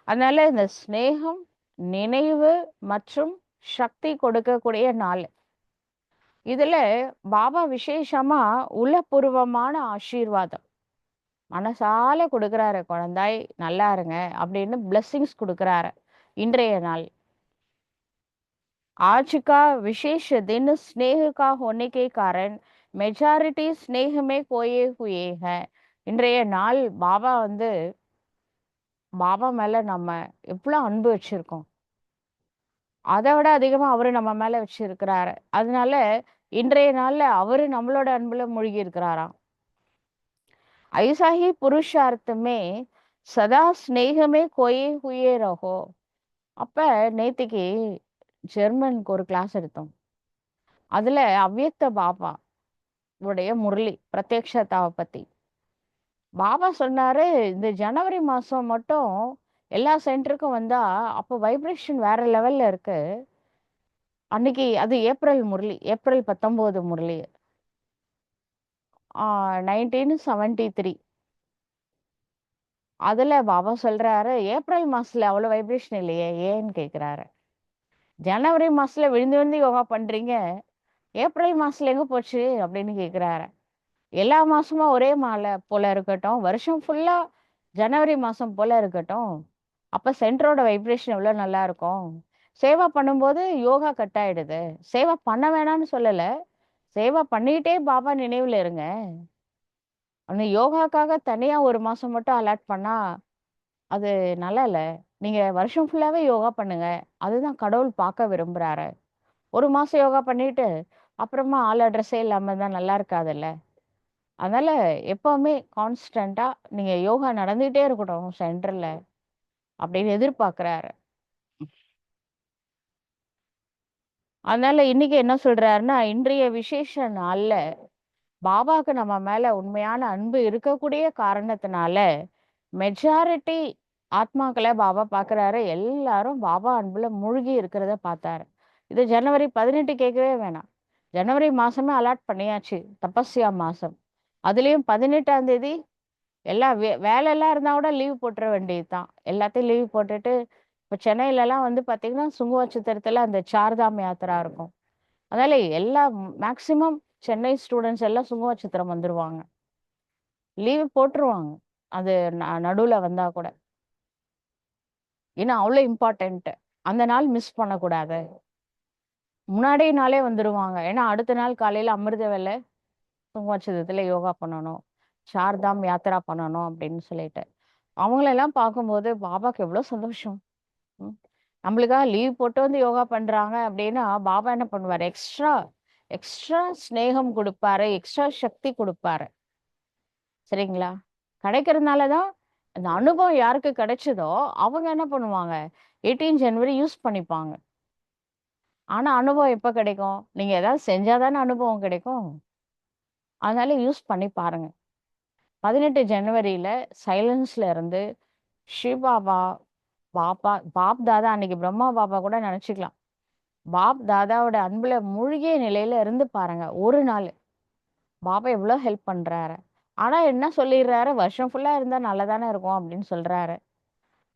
அதனால இந்த ஸ்நேகம், நினைவு மற்றும் சக்தி கொடுக்கக்கூடிய நாள். இதுல பாபா விசேஷமா உளப்பூர்வமான ஆசீர்வாதம் மனசால கொடுக்கிறாரு. குழந்தாய் நல்லா இருங்க அப்படின்னு பிளெஸிங்ஸ் கொடுக்கிறாரு. இன்றைய நாள் आज का विशेष दिन स्नेह का होने के कारण मेजॉरिटी स्नेह में खोए हुए हैं. இன்றைய நாள் பாபா வந்து பாபா மேல நம்ம எவ்வளவு அன்பு வச்சிருக்கோம், அதை விட அதிகமா அவரு நம்ம மேல வச்சிருக்கிறாரு. அதனால இன்றைய நாள்ல அவரு நம்மளோட அன்புல மூழ்கி இருக்கிறாராம். ऐसा ही पुरुषार्थ में सदा स्नेह में खोए हुए रहो. அப்ப நேத்திக்கு ஜெர்மனுக்கு ஒரு கிளாஸ் எடுத்தோம். அதுல அவ்யக்த பாபா உடைய முரளி பிரத்யக்ஷதாவை பத்தி பாபா சொன்னாரு. இந்த ஜனவரி மாசம் மட்டும் எல்லா சென்டருக்கும் வந்தா அப்போ வைப்ரேஷன் வேற லெவல்ல இருக்கு. அன்னைக்கு அது ஏப்ரல் முரளி, ஏப்ரல் 19 முரளி, 1973. அதுல பாபா சொல்றாரு, ஏப்ரல் மாசத்துல அவ்வளவு வைப்ரேஷன் இல்லையே ஏன்னு கேக்குறாரு. ஜனவரி மாசத்துல விழுந்து விழுந்து யோகா பண்றீங்க, ஏப்ரல் மாசத்துல எங்க போச்சு அப்படின்னு கேக்குறாரு. எல்லா மாசமும் ஒரே மாலை போல இருக்கட்டும், வருஷம் ஃபுல்லா ஜனவரி மாசம் போல இருக்கட்டும், அப்ப சென்டரோட வைப்ரேஷன் எவ்வளவு நல்லா இருக்கும். சேவா பண்ணும்போது யோகா கட் ஆயிடுது. சேவா பண்ண வேணாம்னு சொல்லல, சேவா பண்ணிக்கிட்டே பாபா நினைவுல இருங்க. அந்த யோகாக்காக தனியா ஒரு மாசம் மட்டும் அலாட் பண்ணா அது நல்லா இல்ல. நீங்க வருஷம் ஃபுல்லாவே யோகா பண்ணுங்க. அதுதான் கடவுள் பார்க்க விரும்புறாரு. ஒரு மாசம் யோகா பண்ணிட்டு அப்புறமா ஆள் அட்ரஸே இல்லாம இருந்தா நல்லா இருக்காதுல்ல. அதனால எப்பவுமே கான்ஸ்டன்டா நீங்க யோகா நடந்துகிட்டே இருக்கட்டும் சென்டர்ல அப்படின்னு எதிர்பார்க்கிறாரு. அதனால இன்னைக்கு என்ன சொல்றாருன்னா, இன்றைய விசேஷ நாள்ல பாபாக்கு நம்ம மேல உண்மையான அன்பு இருக்கக்கூடிய காரணத்தினால மெஜாரிட்டி ஆத்மாக்களை பாபா பார்க்கறாரு. எல்லாரும் பாபா அன்புல மூழ்கி இருக்கிறத பார்த்தாரு. இது ஜனவரி 18 கேட்கவே வேணாம். ஜனவரி மாசமே அலாட் பண்ணியாச்சு, தபஸ்யா மாசம். அதுலயும் 18ஆம் தேதி எல்லாம் வேலையெல்லாம் இருந்தா கூட லீவ் போட்டுற வேண்டியதுதான். எல்லாத்தையும் லீவ் போட்டுட்டு இப்போ சென்னையிலலாம் வந்து பார்த்தீங்கன்னா சுங்குவ சித்திரத்தில் அந்த சார்தாம் யாத்திரா இருக்கும். அதனால எல்லா மேக்சிமம் சென்னை ஸ்டூடெண்ட்ஸ் எல்லாம் சுங்குவ சித்திரம் வந்துருவாங்க. லீவ் போட்டுருவாங்க. அது நடுவுல வந்தா கூட. ஏன்னா அவ்வளோ இம்பார்ட்டன்ட். அந்த நாள் மிஸ் பண்ணக்கூடாது. முன்னாடியே நாளே வந்துருவாங்க. ஏன்னா அடுத்த நாள் காலையில அமிர்த வேலை சுங்குவ யோகா பண்ணணும். சார்தாம் யாத்திரா பண்ணணும் அப்படின்னு சொல்லிட்டு. அவங்களெல்லாம் பார்க்கும்போது பாபாக்கு எவ்வளோ சந்தோஷம். ம். நம்மளுக்காக லீவ் போட்டு வந்து யோகா பண்றாங்க அப்படின்னா, பாபா என்ன பண்ணுவாரு? எக்ஸ்ட்ரா எக்ஸ்ட்ரா ஸ்நேகம் குடுப்பாரு. எக்ஸ்ட்ரா சக்தி குடுப்பாரு. சரிங்களா? கிடைக்கிறதுனால தான் அந்த அனுபவம் யாருக்கு கிடைச்சதோ, அவங்க என்ன பண்ணுவாங்க? 18 ஜனவரி யூஸ் பண்ணிப்பாங்க. ஆனா அனுபவம் எப்ப கிடைக்கும்? நீங்க ஏதாவது செஞ்சா தானே அனுபவம் கிடைக்கும். அதனால யூஸ் பண்ணி பாருங்க. 18 ஜனவரியில சைலன்ஸ்ல இருந்து சிவபாபா, பாப் தாதா அன்னைக்கு பிரம்மா பாபா கூட நினைச்சுக்கலாம். பாப் தாதாவோட அன்புல மூழ்கிய நிலையில இருந்து பாருங்க. ஒரு நாள் பாபா எவ்வளோ ஹெல்ப் பண்றாரு. ஆனா என்ன சொல்லிடுறாரு? வருஷம் ஃபுல்லா இருந்தா நல்லதானே இருக்கும் அப்படின்னு சொல்றாரு.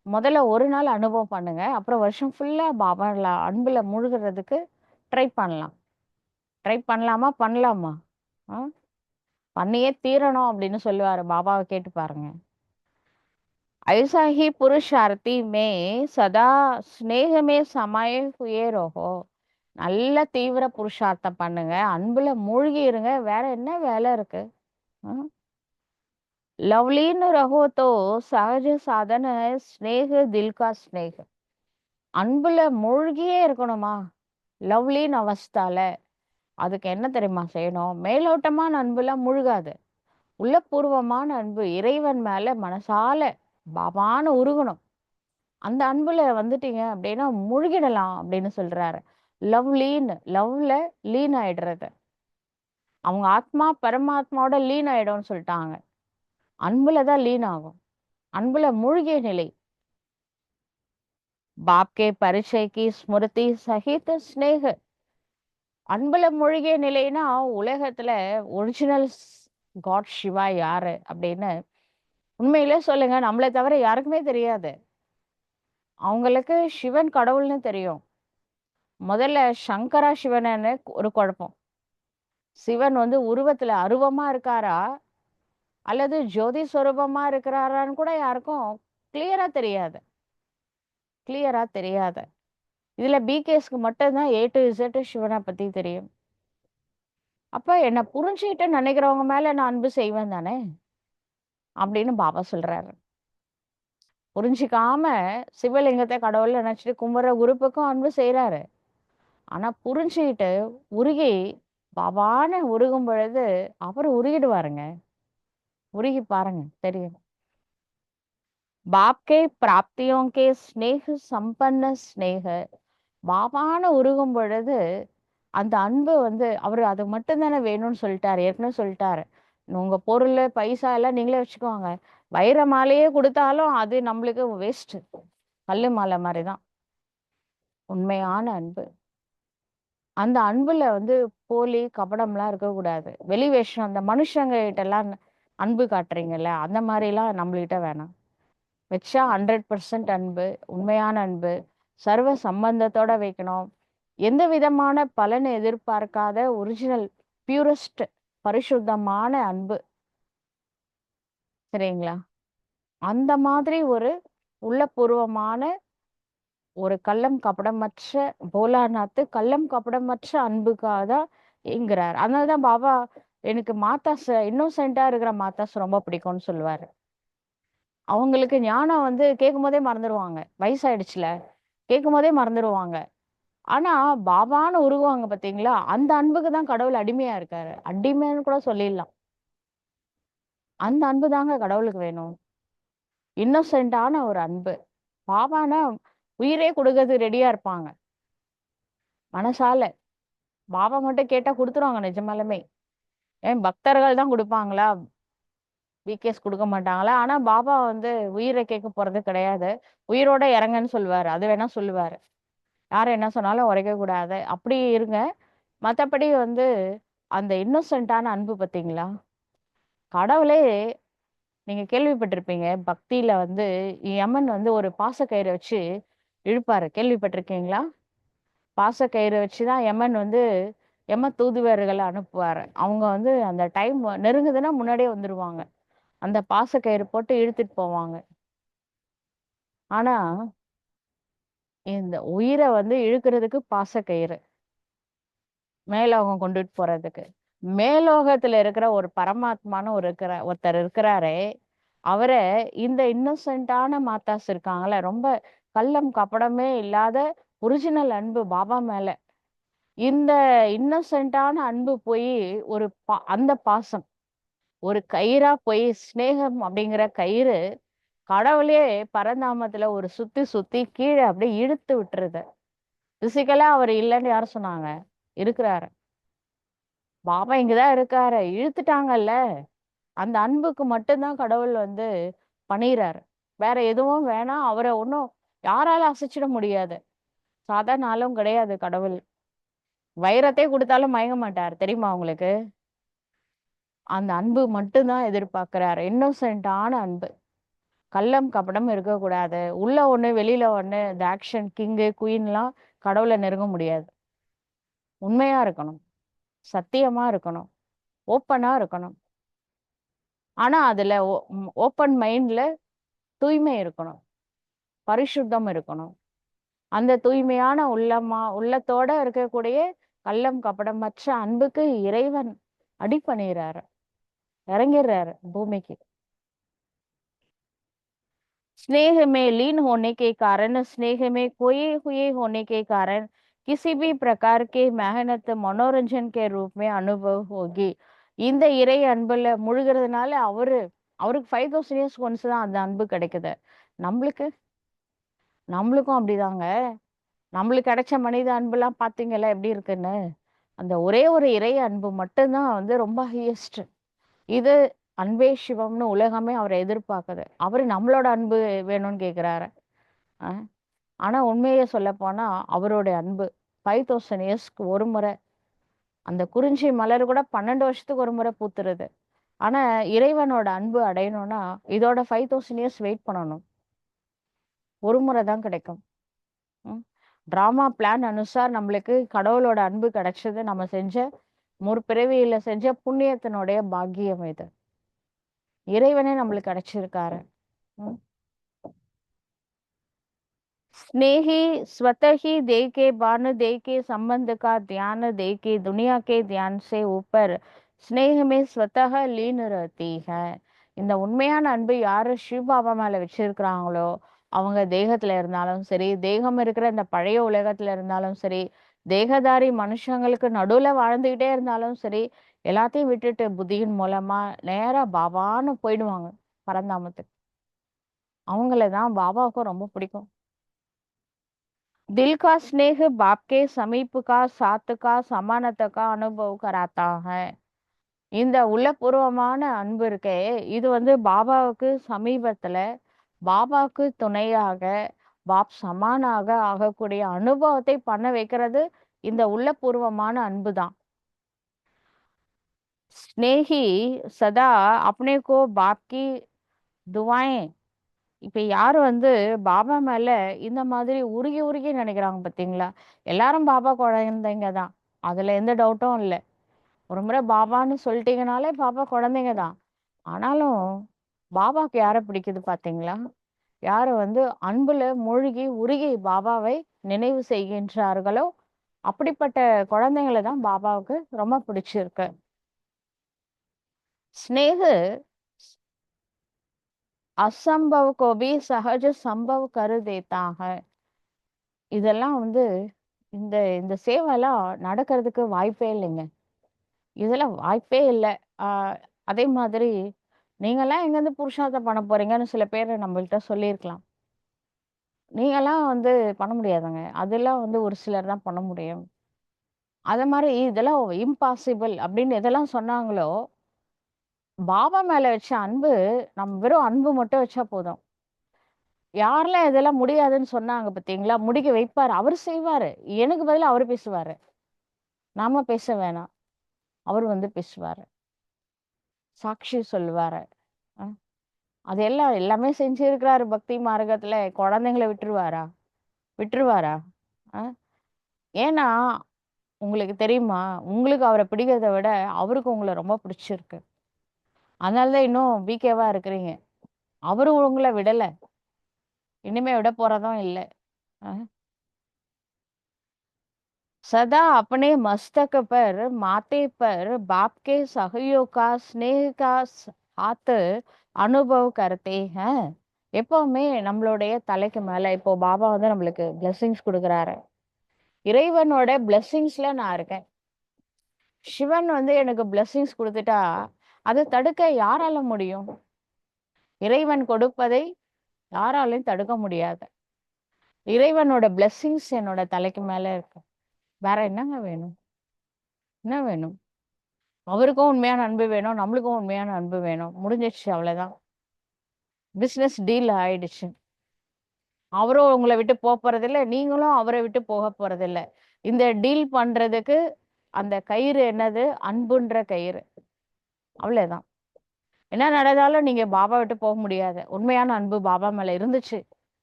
முதல்ல ஒரு நாள் அனுபவம் பண்ணுங்க. அப்புறம் வருஷம் ஃபுல்லா பாபால அன்புல மூழ்குறதுக்கு ட்ரை பண்ணலாம். ட்ரை பண்ணலாமா? பண்ணலாமா? ஆ? பண்ணியே தீரணும் அப்படின்னு சொல்லுவாரு. பாபாவை கேட்டு பாருங்க. ऐसा ही पुरुषार्थी में सदा स्नेह में समाये हुए रहो. நல்ல தீவிர புருஷார்த்தம் பண்ணுங்க. அன்புல மூழ்கி இருங்க. வேற என்ன வேலை இருக்கு? लवलीन रहो तो सहज साधन है स्नेह दिल का स्नेह. அன்புல மூழ்கியே இருக்கணுமா? லவ்லின் அவஸ்தால அதுக்கு என்ன தெரியுமா செய்யணும்? மேலோட்டமான அன்புல மூழ்காது. உள்ளபூர்வமான அன்பு இறைவன் மேல மனசால பாபான்னு உருகணும். அந்த அன்புல வந்துட்டீங்க அப்படின்னா முழுகிடலாம் அப்படின்னு சொல்றாரு. லவ்ல லீன் ஆயிடுறது. அவங்க ஆத்மா பரமாத்மாவோட லீன் ஆயிடும்னு சொல்லிட்டாங்க. அன்புல தான் லீன் ஆகும். அன்புல மூழ்கிய நிலை. பாப்கே பரிச்சை கி ஸ்மிருதி சகித ஸ்நேக. அன்புல மூழ்கிய நிலைனா உலகத்துல ஒரிஜினல் காட் சிவா யாரு அப்படின்னு உண்மையிலே சொல்லுங்க. நம்மளை தவிர யாருக்குமே தெரியாது. அவங்களுக்கு சிவன் கடவுள்னு தெரியும். முதல்ல சங்கரா சிவனன்னு ஒரு குழப்பம். சிவன் வந்து உருவத்துல அருவமா இருக்காரா அல்லது ஜோதி ஸ்வரூபமா இருக்கிறாரான்னு கூட யாருக்கும் கிளியரா தெரியாது. கிளியரா தெரியாது. இதுல பிகேஸ்க்கு மட்டும்தான் ஏ டு இசட் சிவனை பத்தி தெரியும். அப்ப என்ன புரிஞ்சுக்கிட்டு நினைக்கிறவங்க மேல நான் அன்பு செய்வேன் தானே அப்படின்னு பாபா சொல்றாரு. புரிஞ்சிக்காம சிவலிங்கத்தை கடவுள் நினைச்சிட்டு கும்புற குரூப்புக்கும் அன்பு செய்யறாரு. ஆனா புரிஞ்சுக்கிட்டு உருகி பாபான்னு உருகும் பொழுது அவர் உருகிடுவாருங்க. உருகி பாருங்க தெரியும். बाप के प्राप्तियों के स्नेह संपन्न स्नेह. பாபான்னு உருகும் பொழுது அந்த அன்பு வந்து அவர் அது மட்டும் தானே வேணும்னு சொல்லிட்டாரு. ஏற்கனவே சொல்லிட்டாரு. உங்க பொருள் பைசா எல்லாம் நீங்களே வச்சுக்கோங்க. வைர மாலையே கொடுத்தாலும் அது நம்மளுக்கு வேஸ்ட். கல்லு மாலை மாதிரிதான் உண்மையான அன்பு. அந்த அன்புல வந்து போலி கபடம்லாம் இருக்கக்கூடாது. வெளி வேஷம் அந்த மனுஷங்க கிட்ட எல்லாம் அன்பு காட்டுறீங்கல்ல அந்த மாதிரி எல்லாம் நம்மள்கிட்ட வேணாம். வச்சா 100% அன்பு, உண்மையான அன்பு, சர்வ சம்பந்தத்தோட வைக்கணும். எந்த விதமான பலனை எதிர்பார்க்காத ஒரிஜினல் பியூரஸ்ட் பரிசுத்தமான அன்பு. சரிங்களா? அந்த மாதிரி ஒரு உள்ளபூர்வமான ஒரு கள்ளம் கபடமற்ற போலாநாத்து கள்ளம் கபடமற்ற அன்புக்காக தான் ஏங்குறார். அதனாலதான் பாபா எனக்கு மாதாஸ் இன்னோசென்ட்டா இருக்கிற மாதாஸ் ரொம்ப பிடிக்கும்னு சொல்லுவாரு. அவங்களுக்கு ஞானம் வந்து கேட்கும் போதே மறந்துடுவாங்க. வயசாயிடுச்சுல. கேட்கும் போதே மறந்துடுவாங்க. ஆனா பாபான்னு உருகுவாங்க பாத்தீங்களா? அந்த அன்புக்கு தான் கடவுள் அடிமையா இருக்காரு. அடிமைன்னு கூட சொல்லிடலாம். அந்த அன்பு தாங்க கடவுளுக்கு வேணும். இன்னோசென்ட்டான ஒரு அன்பு. பாபான்னா உயிரே கொடுக்கறது ரெடியா இருப்பாங்க. மனசால. பாபா மட்டும் கேட்டா குடுத்துருவாங்க நிஜமாலுமே. ஏன் பக்தர்கள் தான் குடுப்பாங்களா? பிகேஸ் குடுக்க மாட்டாங்களா? ஆனா பாபா வந்து உயிர கேட்க போறது கிடையாது. உயிரோட இறங்கன்னு சொல்லுவாரு. அது வேணா சொல்லுவாரு. யார் என்ன சொன்னாலும் உரைக்க கூடாது. அப்படி இருங்க. மத்தபடி வந்து அந்த இன்னோசென்ட்டான அன்பு பார்த்தீங்களா? கடவுளே நீங்க கேள்விப்பட்டிருப்பீங்க. பக்தியில வந்து யமன் வந்து ஒரு பாசக்கயிற வச்சு இழுப்பாரு. கேள்விப்பட்டிருக்கீங்களா? பாசக்கயிறு வச்சு தான் யமன் வந்து யம தூதுவர்கள அனுப்புவாரு. அவங்க வந்து அந்த டைம் நெருங்குதுன்னா முன்னாடியே வந்துருவாங்க. அந்த பாசக்கயிறு போட்டு இழுத்துட்டு போவாங்க. ஆனா, இந்த உயிர வந்து இழுக்கிறதுக்கு பாசக்கயிறு. மேலோகம் கொண்டுட்டு போறதுக்கு. மேலோகத்துல இருக்கிற ஒரு பரமாத்மான்னு ஒருத்தர் இருக்கிறாரே, அவர இந்த இன்னோசென்ட்டான மாதாஸ் இருக்காங்கல்ல, ரொம்ப கள்ளம், கபடமே இல்லாத ஒரிஜினல் அன்பு பாபா மேல. இந்த இன்னோசென்ட்டான அன்பு போயி அந்த பாசம் ஒரு கயிறா போய் சிநேகம் அப்படிங்கிற கயிறு கடவுளே பரந்தாமத்துல ஒரு சுத்தி சுத்தி கீழே அப்படியே இழுத்து விட்டுருது. பிசிக்கலா அவர் இல்லைன்னு யார் சொன்னாங்க? இருக்கிறாரு. பாபா இங்கதான் இருக்காரு. இழுத்துட்டாங்கல்ல. அந்த அன்புக்கு மட்டும்தான் கடவுள் வந்து பணிறாரு. வேற எதுவும் வேணாம். அவரை ஒன்றும் யாரால அசைச்சிட முடியாது. சாதாரண ஆளும் கிடையாது கடவுள். வைரத்தை கொடுத்தாலும் மயங்க மாட்டார். தெரியுமா உங்களுக்கு? அந்த அன்பு மட்டும்தான் எதிர்பார்க்கிறாரு. இன்னோசென்ட்டான அன்பு. கள்ளம் கபடம் இருக்கக்கூடாது. உள்ள ஒண்ணு வெளியில ஒண்ணு. இந்த ஆக்ஷன் கிங்கு குயின்லாம் கடவுளை நெருங்க முடியாது. உண்மையா இருக்கணும். சத்தியமா இருக்கணும். ஓப்பனா இருக்கணும். ஆனா அதுல ஓப்பன் மைண்ட்ல தூய்மை இருக்கணும். பரிசுத்தம் இருக்கணும். அந்த தூய்மையான உள்ளத்தோட இருக்கக்கூடிய கள்ளம் கபடமற்ற அன்புக்கு இறைவன் அடிபணிகிறாரு. இறங்கிடுறாரு பூமிக்கு. स्नेह में लीन होने के कारण स्नेह में खोए हुए होने के कारण किसी भी प्रकार के मेहनत मनोरंजन के रूप में अनुभव होगी. இந்த இறை அன்புல முழுகிறதுனால அவருக்கு 5000 years ஒன்ஸ் தான் அந்த அன்பு கிடைக்குது. நம்மளுக்கு நம்மளுக்கும் அப்படிதாங்க. நம்மளுக்கு கிடைச்ச மனித அன்புலாம் பாத்தீங்கல்ல எப்படி இருக்குன்னு. அந்த ஒரே ஒரு இறை அன்பு மட்டும்தான் வந்து ரொம்ப ஹையஸ்ட். இது அன்பே சிவம்னு உலகமே அவரை எதிர்பார்க்குது. அவரு நம்மளோட அன்பு வேணும்னு கேக்குறாரு. அஹ் ஆனா உண்மையை சொல்ல போனா அவருடைய அன்பு 5000 yearsக்கு ஒரு முறை. அந்த குறிஞ்சி மலர் கூட 12 வருஷத்துக்கு ஒரு முறை பூத்துருது. ஆனா இறைவனோட அன்பு அடையணும்னா இதோட 5000 years வெயிட் பண்ணணும். ஒரு முறை தான் கிடைக்கும். டிராமா பிளான் அனுசார் நம்மளுக்கு கடவுளோட அன்பு கிடைச்சது நம்ம செஞ்ச முற்பிறவியில செஞ்ச புண்ணியத்தினுடைய பாக்கியம் இது. இறைவனே நம்மளுக்கு கிடைச்சிருக்காரு. ம். स्नेही स्वतः ही देह के बान देह के संबंध का ध्यान देह के दुनिया के ध्यान से ऊपर स्नेह में स्वतः लीन रहती है. இந்த உண்மையான அன்பு யாரு சிவபாபா மேல வச்சிருக்கிறாங்களோ அவங்க தேகத்துல இருந்தாலும் சரி, தேகம் இருக்கிற இந்த பழைய உலகத்துல இருந்தாலும் சரி, தேகதாரி மனுஷங்களுக்கு நடுவுல வாழ்ந்துகிட்டே இருந்தாலும் சரி, எல்லாத்தையும் விட்டுட்டு புத்தியின் மூலமா நேரா பாபான்னு போயிடுவாங்க பரந்தாமத்துக்கு. அவங்களதான் பாபாவுக்கும் ரொம்ப பிடிக்கும். दिल का स्नेह बाप के समीप का साथ का समानता का अनुभव कराता है. இந்த உள்ளபூர்வமான அன்பு இருக்கே, இது வந்து பாபாவுக்கு சமீபத்துல பாபாவுக்கு துணையாக பாப் சமானாக ஆகக்கூடிய அனுபவத்தை பண்ண வைக்கிறது இந்த உள்ளபூர்வமான அன்பு தான். स्नेही सदा अपने को बाप की दुआएं. இப்ப யாரு வந்து பாபா மேல இந்த மாதிரி உருகி உருகி நினைக்கிறாங்க பாத்தீங்களா? எல்லாரும் பாபா குழந்தைங்க தான். அதுல எந்த டவுட்டும் இல்லை. ஒரு முறை பாபான்னு சொல்லிட்டீங்கனாலே பாபா குழந்தைங்க தான். ஆனாலும் பாபாக்கு யாரை பிடிக்குது பாத்தீங்களா? யாரு வந்து அன்புல மூழ்கி உருகி பாபாவை நினைவு செய்கின்றார்களோ அப்படிப்பட்ட குழந்தைங்களை தான் பாபாவுக்கு ரொம்ப பிடிச்சிருக்கு. स्नेह असंभव को भी सहज संभव कर देता है. இதெல்லாம் வந்து இந்த இந்த சேவைலாம் நடக்கிறதுக்கு வாய்ப்பே இல்லைங்க. இதெல்லாம் வாய்ப்பே இல்லை. ஆஹ் அதே மாதிரி நீங்கெல்லாம் எங்கேருந்து புருஷார்த்தம் பண்ண போறீங்கன்னு சில பேர் நம்மள்ட்ட சொல்லியிருக்கலாம். நீங்கெல்லாம் வந்து பண்ண முடியாதுங்க. அதெல்லாம் வந்து ஒரு சிலர் தான் பண்ண முடியும். அதே மாதிரி இதெல்லாம் இம்பாசிபிள் அப்படின்னு எதெல்லாம் சொன்னாங்களோ பாபா மேல வச்ச அன்பு, நம்ம வெறும் அன்பு மட்டும் வச்சா போதும். யாரெல்லாம் இதெல்லாம் முடியாதுன்னு சொன்னாங்க பாத்தீங்களா? முடிக்க வைப்பாரு. அவரு செய்வாரு. எனக்கு பதிலா அவரு பேசுவாரு. நாம பேச வேணாம். அவரு வந்து பேசுவாரு. சாட்சி சொல்லுவாரு. அ. அதெல்லாம் எல்லாமே செஞ்சிருக்கிறாரு பக்தி மார்க்கத்துல. குழந்தைங்களை விட்டுருவாரா? விட்டுருவாரா? ஆ? ஏன்னா உங்களுக்கு தெரியுமா, உங்களுக்கு அவரை பிடிக்கிறத விட அவருக்கு உங்களை ரொம்ப பிடிச்சிருக்கு. அதனாலதான் இன்னும் பிகேவா இருக்கிறீங்க. அவரு உங்களை விடல. இனிமே விட போறதும் இல்ல. अ, सदा अपने मस्तक पर माथे पर बाप के सहयोग का स्नेह का हाथ அனுபவ் கர்த்தே हैं. எப்பவுமே நம்மளுடைய தலைக்கு மேல இப்போ பாபா வந்து நம்மளுக்கு பிளெஸிங்ஸ் கொடுக்குறாரு. இறைவனோட பிளெஸிங்ஸ்ல நான் இருக்கேன். சிவன் வந்து எனக்கு பிளெஸிங்ஸ் கொடுத்துட்டா அதை தடுக்க யாரால முடியும்? இறைவன் கொடுப்பதை யாராலையும் தடுக்க முடியாது. இறைவனோட பிளெஸிங்ஸ் என்னோட தலைக்கு மேல இருக்கு. வேற என்னங்க வேணும்? என்ன வேணும்? அவருக்கும் உண்மையான அன்பு வேணும், நம்மளுக்கும் உண்மையான அன்பு வேணும். முடிஞ்சிடுச்சு, அவ்வளவுதான். பிசினஸ் டீல் ஆயிடுச்சு. அவரும் உங்களை விட்டு போக போறதில்ல, நீங்களும் அவரை விட்டு போக போறதில்ல. இந்த டீல் பண்றதுக்கு அந்த கயிறு என்னது? அன்புன்ற கயிறு. அவ்வளவுதான். என்ன நடந்தாலும் நீங்க பாபா விட்டு போக முடியாது. உண்மையான அன்பு பாபா மேல இருந்துச்சு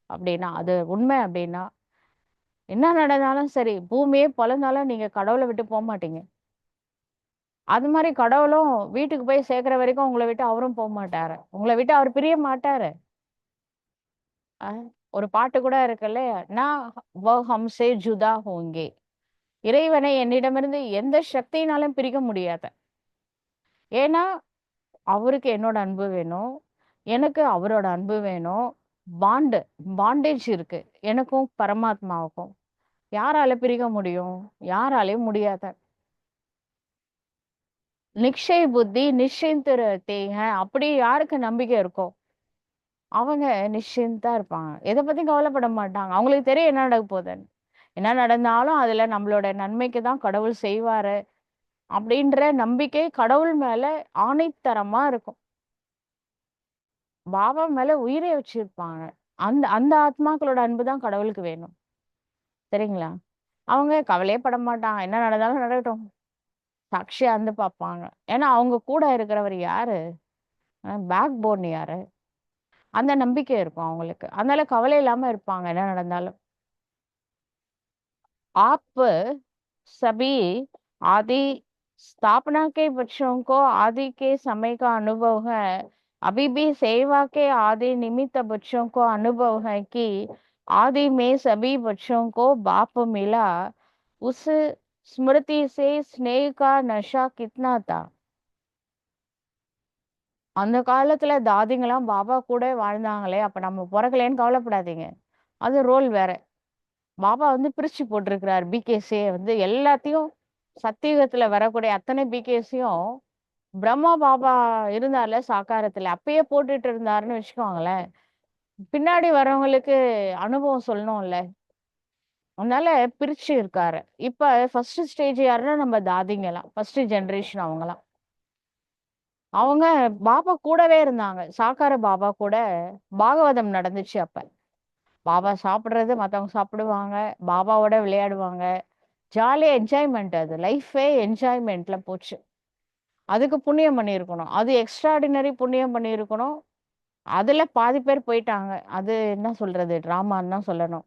அப்படின்னா, அது உண்மை அப்படின்னா, என்ன நடந்தாலும் சரி, பூமியே பொளந்தாலும் நீங்க கடவுளை விட்டு போக மாட்டீங்க. அது மாதிரி கடவுளும் வீட்டுக்கு போய் சேர்க்கிற வரைக்கும் உங்களை விட்டு அவரும் போக மாட்டாரு. உங்களை விட்டு அவர் பிரிய மாட்டாரு. ஒரு பாட்டு கூட இருக்குல்ல, நான் வ ஹம்சே ஜுதா ஹோங்கே. இறைவனை என்னிடமிருந்து எந்த சக்தியினாலும் பிரிக்க முடியாது. ஏன்னா அவருக்கு என்னோட அன்பு வேணும், எனக்கு அவரோட அன்பு வேணும். பாண்டு பாண்டேஜ் இருக்கு எனக்கும் பரமாத்மாவுக்கும். யாரால பிரிக்க முடியும்? யாராலையும் முடியாத. நிக்ஷய் புத்தி நிश्चिंत रहते हैं. அப்படி யாருக்கு நம்பிக்கை இருக்கோ அவங்க நிশ্चिंतா இருப்பாங்க. எதை பத்தியும் கவலைப்பட மாட்டாங்க. அவங்களுக்கு தெரியும் என்ன நடக்க போகுதுன்னு. என்ன நடந்தாலும் அதுல நம்மளோட நன்மைக்கு தான் கடவுள் செய்வாரு அப்படின்ற நம்பிக்கை கடவுள் மேல ஆணித்தரமா இருக்கும். பாபா மேல உயிரை வச்சிருப்பாங்க. அந்த அந்த ஆத்மாக்களோட அன்பு தான் கடவுளுக்கு வேணும். சரிங்களா? அவங்க கவலையே பட மாட்டாங்க. என்ன நடந்தாலும் நடக்கட்டும். சாட்சியா இருந்து பார்ப்பாங்க. ஏன்னா அவங்க கூட இருக்கிறவர் யாரு? பேக் போன் யாரு? அந்த நம்பிக்கை இருக்கும் அவங்களுக்கு. அதனால கவலை இல்லாம இருப்பாங்க என்ன நடந்தாலும். आप सभी आदि स्थापना के बच्चों को आदि के समय का अनुभव है। अभी भी सेवा के आदि निमित्त बच्चों को अनुभव है कि आदि में सभी बच्चों को बाप मिला। उस स्मृति से स्नेह का नशा कितना था। அந்த காலத்துல தாதிங்கெல்லாம் பாபா கூட வாழ்ந்தாங்களே, அப்ப நம்ம பிறக்கலைன்னு கவலைப்படாதீங்க. அது ரோல் வேற. பாபா வந்து பிரிச்சு போட்டிருக்கிறார். பிகேசியை வந்து எல்லாத்தையும் சத்தியுகத்துல வரக்கூடிய அத்தனை பிகேசியும் பிரம்மா பாபா இருந்தார்ல சாக்காரத்துல, அப்பயே போட்டுட்டு இருந்தாருன்னு வச்சுக்கோங்களேன். பின்னாடி வரவங்களுக்கு அனுபவம் சொல்லணும்ல. அதனால பிரிச்சு இருக்காரு. இப்ப ஃபர்ஸ்ட் ஸ்டேஜ் யாருன்னா நம்ம தாதிங்கலாம், ஃபர்ஸ்ட் ஜெனரேஷன் அவங்கலாம். அவங்க பாபா கூடவே இருந்தாங்க. சாக்கார பாபா கூட பாகவதம் நடந்துச்சு அப்ப. பாபா சாப்பிடுறது மத்தவங்க சாப்பிடுவாங்க. பாபாவோட விளையாடுவாங்க. ஜாலியா என்ஜாய்மெண்ட் அது. லைஃபே என்ஜாய்மெண்ட்ல போச்சு. அதுக்கு புண்ணியம் பண்ணியிருக்கணும். அது எக்ஸ்ட்ராடினரி புண்ணியம் பண்ணியிருக்கணும். அதுல பாதி பேர் போயிட்டாங்க. அது என்ன சொல்றது? ட்ராமான்னு தான் சொல்லணும்.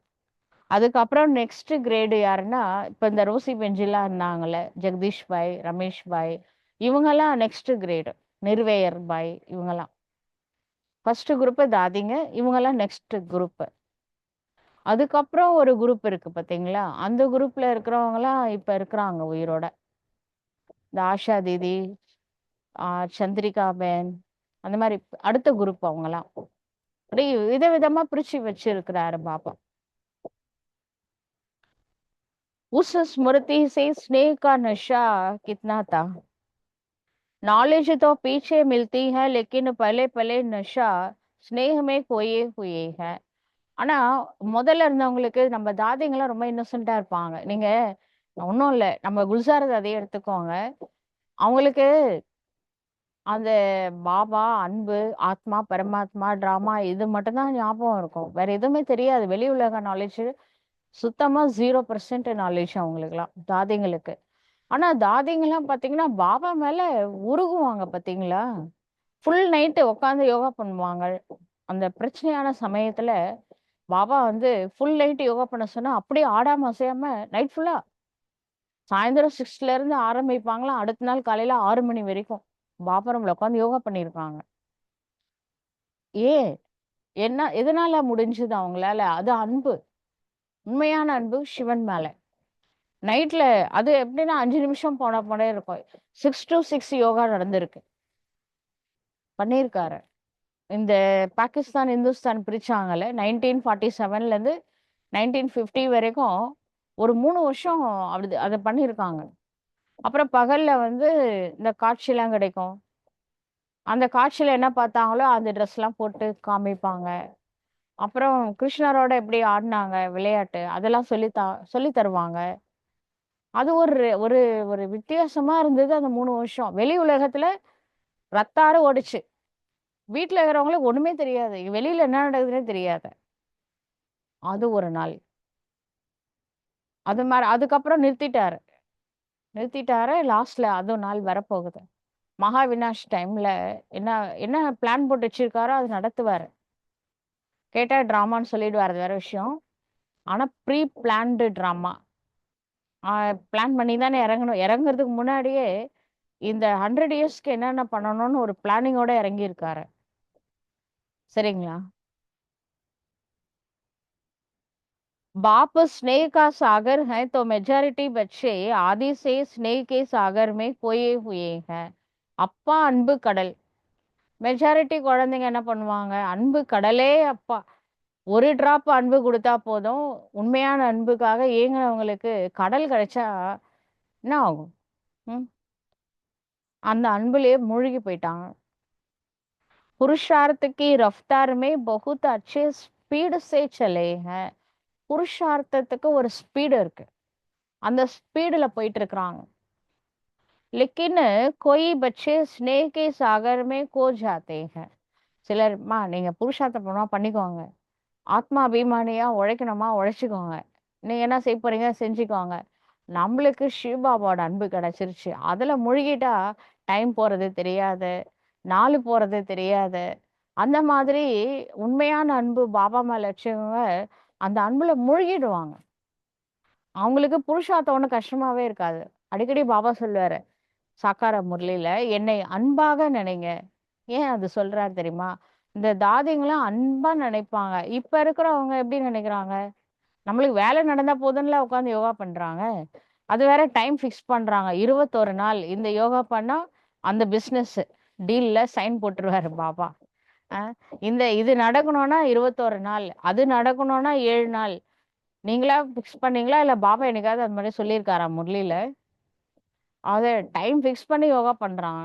அதுக்கப்புறம் நெக்ஸ்ட் கிரேடு யாருன்னா, இப்ப இந்த ரோசி பெஞ்சிலாம் இருந்தாங்கல்ல, ஜெகதீஷ் பாய், ரமேஷ் பாய், இவங்கெல்லாம் நெக்ஸ்ட் கிரேடு. நிர்வேயர் பாய் இவங்கெல்லாம். ஃபர்ஸ்ட் குரூப் தாதிங்க, இவங்கெல்லாம் நெக்ஸ்ட் குரூப். அதுக்கப்புறம் ஒரு குரூப் இருக்கு பாத்தீங்களா? அந்த குரூப்ல இருக்கிறவங்கலாம் இப்ப இருக்கிறாங்க உயிரோட. இந்த ஆஷா தீதி, சந்திரிகா பேன், அந்த மாதிரி அடுத்த குரூப் அவங்கலாம். அப்படி விதவிதமா பிரிச்சு வச்சிருக்கிறாரு பாபா. उस स्मृति से स्नेह का नशा कितना था। नॉलेज तो पीछे मिलती है लेकिन पहले पहले नशा स्नेह में खोए हुए है. ஆனா முதல்ல இருந்தவங்களுக்கு நம்ம தாதிங்கெல்லாம் ரொம்ப இன்னசென்ட்டா இருப்பாங்க. நீங்க ஒன்றும் இல்லை, நம்ம குல்சாரத் அதையே எடுத்துக்கோங்க. அவங்களுக்கு அந்த பாபா அன்பு ஆத்மா பரமாத்மா டிராமா இது மட்டும்தான் ஞாபகம் இருக்கும். வேற எதுவுமே தெரியாது. வெளி உலக நாலேஜ் சுத்தமா 0% நாலேஜ் அவங்களுக்குலாம் தாதிங்களுக்கு. ஆனா தாதிங்கெல்லாம் பாத்தீங்கன்னா பாபா மேல உருகுவாங்க பாத்தீங்களா? ஃபுல் நைட்டு உட்காந்து யோகா பண்ணுவாங்க. அந்த பிரச்சனையான சமயத்துல பாபா வந்து ஃபுல் நைட் யோகா பண்ண சொன்னா, அப்படியே ஆடாம அசையாம நைட் ஃபுல்லா சாயந்தரம் 6ல இருந்து ஆரம்பிப்பாங்களாம். அடுத்த நாள் காலையில 6 மணி வரைக்கும். பாபா ரூம்ல உட்காந்து யோகா பண்ணியிருக்காங்க. ஏன்? என்ன எதனால முடிஞ்சது அவங்களால? அது அன்பு. உண்மையான அன்பு சிவன் மேல. நைட்ல அது எப்படின்னா 5 நிமிஷம் போன போனே இருக்கும். 6 டூ 6 யோகா நடந்திருக்கு. பண்ணியிருக்காரு. இந்த பாகிஸ்தான், இந்துஸ்தான் பிரிச்சாங்கல்ல 1947லேருந்து 1950 வரைக்கும் ஒரு 3 வருஷம் அத பண்ணியிருக்காங்க. அப்புறம் பகல்ல வந்து இந்த காட்சிலாம் கிடைக்கும். அந்த காட்சியில என்ன பார்த்தாங்களோ அந்த ட்ரெஸ்லாம் போட்டு காமிப்பாங்க. அப்புறம் கிருஷ்ணரோட எப்படி ஆடுனாங்க விளையாட்டு, அதெல்லாம் சொல்லி தருவாங்க. அது ஒரு ஒரு ஒரு வித்தியாசமா இருந்தது அந்த 3 வருஷம். வெளி உலகத்துல ரத்தார ஓடுச்சு. வீட்ல இருக்கிறவங்களுக்கு ஒண்ணுமே தெரியாது. வெளியில என்ன நடக்குதுன்னே தெரியாது. அது ஒரு நாள். அது மாரி அதுக்கப்புறம் நிறுத்திட்டாரு. நிறுத்திட்டாரு. லாஸ்ட்ல அது நாள் வரப்போகுது. மகா விநாஷ் டைம்ல என்ன என்ன பிளான் போட்டு வச்சிருக்காரோ அது நடத்துவாரு. கேட்டா ட்ராமான்னு சொல்லிடுவாரு. அது வேற விஷயம். ஆனா ப்ரீ பிளான்டு ட்ராமா. ஆ பிளான் பண்ணி தானே இறங்கணும். இறங்குறதுக்கு முன்னாடியே இந்த 100 இயர்ஸ்க்கு என்னென்ன பண்ணணும்னு ஒரு பிளானிங்கோட இறங்கியிருக்காரு. சரிங்களா? बाप स्नेह का सागर है तो मेजॉरिटी बच्चे आदि से स्नेह के सागर में खोए हुए हैं. அப்பா அன்பு கடல். மெஜாரிட்டி குழந்தைங்க என்ன பண்ணுவாங்க? அன்பு கடலே அப்பா. ஒரு டிராப் அன்பு குடுத்தா போதும். உண்மையான அன்புக்காக ஏங்குனவங்களுக்கு கடல் கிடைச்சா என்ன ஆகும்? ம். அந்த அன்புலயே மூழ்கி போயிட்டாங்க. पुरुषार्थ की रफ्तार में बहुत अच्छे स्पीड से चले हैं. புருஷார்த்தத்துக்கு ஒரு ஸ்பீடு இருக்கு. அந்த ஸ்பீடுல போயிட்டு இருக்கிறாங்க. लेकिन कोई बच्चे स्नेह के सागर में खो जाते हैं. சிலர்மா நீங்க புருஷார்த்தம் பண்ணா பண்ணிக்கோங்க. ஆத்மா அபிமானியா உழைக்கணுமா உழைச்சுக்கோங்க. நீங்க என்ன செய்ய போறீங்க செஞ்சுக்கோங்க. நம்மளுக்கு சிவபாபாவோட அன்பு கிடைச்சிருச்சு. அதுல முழுகிட்டா டைம் போறது தெரியாது. நாள் போறது தெரியாது. அந்த மாதிரி உண்மையான அன்பு பாபா மேல வச்சவங்க அந்த அன்புல முழுகிடுவாங்க. அவங்களுக்கு புருஷார்த்தம் ஒண்ணும் கஷ்டமாவே இருக்காது. அடிக்கடி பாபா சொல்லுவாரு. சாக்கார முரளில என்னை அன்பாக நினைங்க. ஏன் அது சொல்றாரு தெரியுமா? இந்த தாதிங்கலாம் அன்பா நினைப்பாங்க. இப்ப இருக்கிறவங்க எப்படி நினைக்கிறாங்க? நம்மளுக்கு வேலை நடந்தா போதும்ல உட்காந்து யோகா பண்றாங்க. அது வேற டைம் ஃபிக்ஸ் பண்றாங்க. 21 நாள் இந்த யோகா பண்ணா அந்த பிசினஸ் டீல்ல சைன் போட்டுருவாரு பாபா. அ இது நடக்கணும்னா 21 நாள். அது நடக்கணும்னா 7 நாள். நீங்களா ஃபிக்ஸ் பண்ணீங்களா? இல்ல பாபா என்னைக்காவது அது மாரி சொல்லியிருக்காரா முரளில? அத டைம் ஃபிக்ஸ் பண்ணி யோகா பண்றாங்க.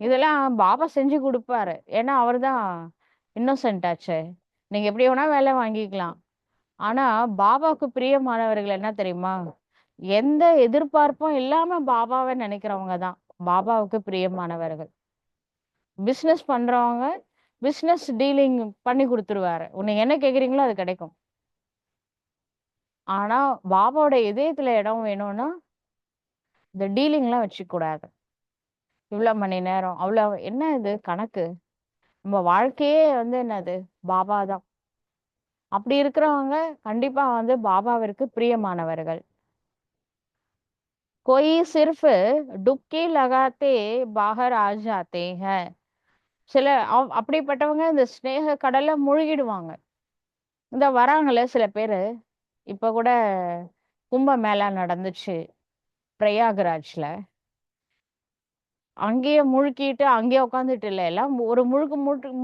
இதெல்லாம் பாபா செஞ்சு குடுப்பாரு. ஏன்னா, அவரு தான் இன்னோசென்ட் ஆச்சே. நீங்க எப்படி வேணா வேலை வாங்கிக்கலாம். ஆனா, பாபாவுக்கு பிரியமானவர்கள் என்ன தெரியுமா? எந்த எதிர்பார்ப்பும் இல்லாம பாபாவ நினைக்கிறவங்க தான். பாபாவுக்கு பிரியமானவர்கள். பிசினஸ் பண்றவங்க, பிசினஸ் டீலிங் பண்ணி குடுத்துருவாரு. நீங்க என்ன கேட்கிறீங்களோ அது கிடைக்கும். ஆனா, பாபாவோட இதயத்துல இடம் வேணும்னா, இந்த டீலிங்லாம் வச்சுக்க கூடாது. இவ்ளோ மணி நேரம், அவ்ளோ என்ன இது கணக்கு? நம்ம வாழ்க்கையே வந்து என்னது? பாபா தான். அப்படி இருக்கிறவங்க கண்டிப்பா வந்து பாபாவிற்கு பிரியமானவர்கள். कोई सिर्फ डुबकी लगाते बाहर आ जाते हैं. சில அப்படிப்பட்டவங்க இந்த ஸ்நேக கடல்ல முழுகிடுவாங்க. இந்த வராங்கல்ல சில பேரு, இப்ப கூட கும்ப மேளா நடந்துச்சு பிரயாகராஜ்ல. அங்கேயே முழுக்கிட்டு, அங்கேயே உட்காந்துட்டு இல்ல. எல்லாம் ஒரு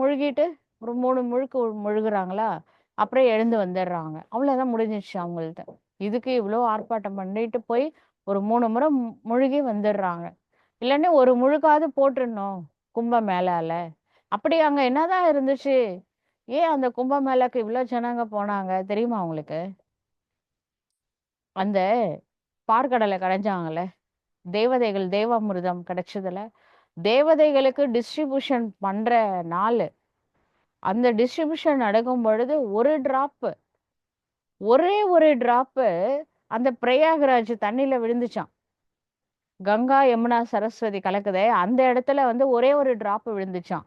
முழுகிட்டு, ஒரு 3 முழுக்கு முழுகுறாங்களா, அப்புறம் எழுந்து வந்துடுறாங்க. அவ்வளோதான் முடிஞ்சிருச்சு அவங்கள்ட்ட. இதுக்கு இவ்ளோ ஆர்ப்பாட்டம் பண்ணிட்டு போய் ஒரு 3 முறை முழுகி வந்துடுறாங்க. இல்லன்னா ஒரு முழுக்காவது போட்டுறணும், கும்ப மேளால. அப்படி அங்க என்னதான் இருந்துச்சு? ஏன் அந்த கும்ப மேளாக்கு இவ்ளோ ஜனங்க போனாங்க தெரியுமா உங்களுக்கு? அந்த பாற்கடல கடைஞ்சாங்கல்ல, தேவதைகள் தேவாமிர்தம் கிடைச்சதுல, தேவதைகளுக்கு டிஸ்ட்ரிபியூஷன் பண்ற நாளு. அந்த டிஸ்ட்ரிபியூஷன் நடக்கும் பொழுது ஒரே ஒரு டிராப்பு அந்த பிரயாகராஜ் தண்ணீல விழுந்துச்சாம். கங்கா யமுனா சரஸ்வதி கலக்குதே அந்த இடத்துல வந்து ஒரே ஒரு டிராப் விழுந்துச்சாம்.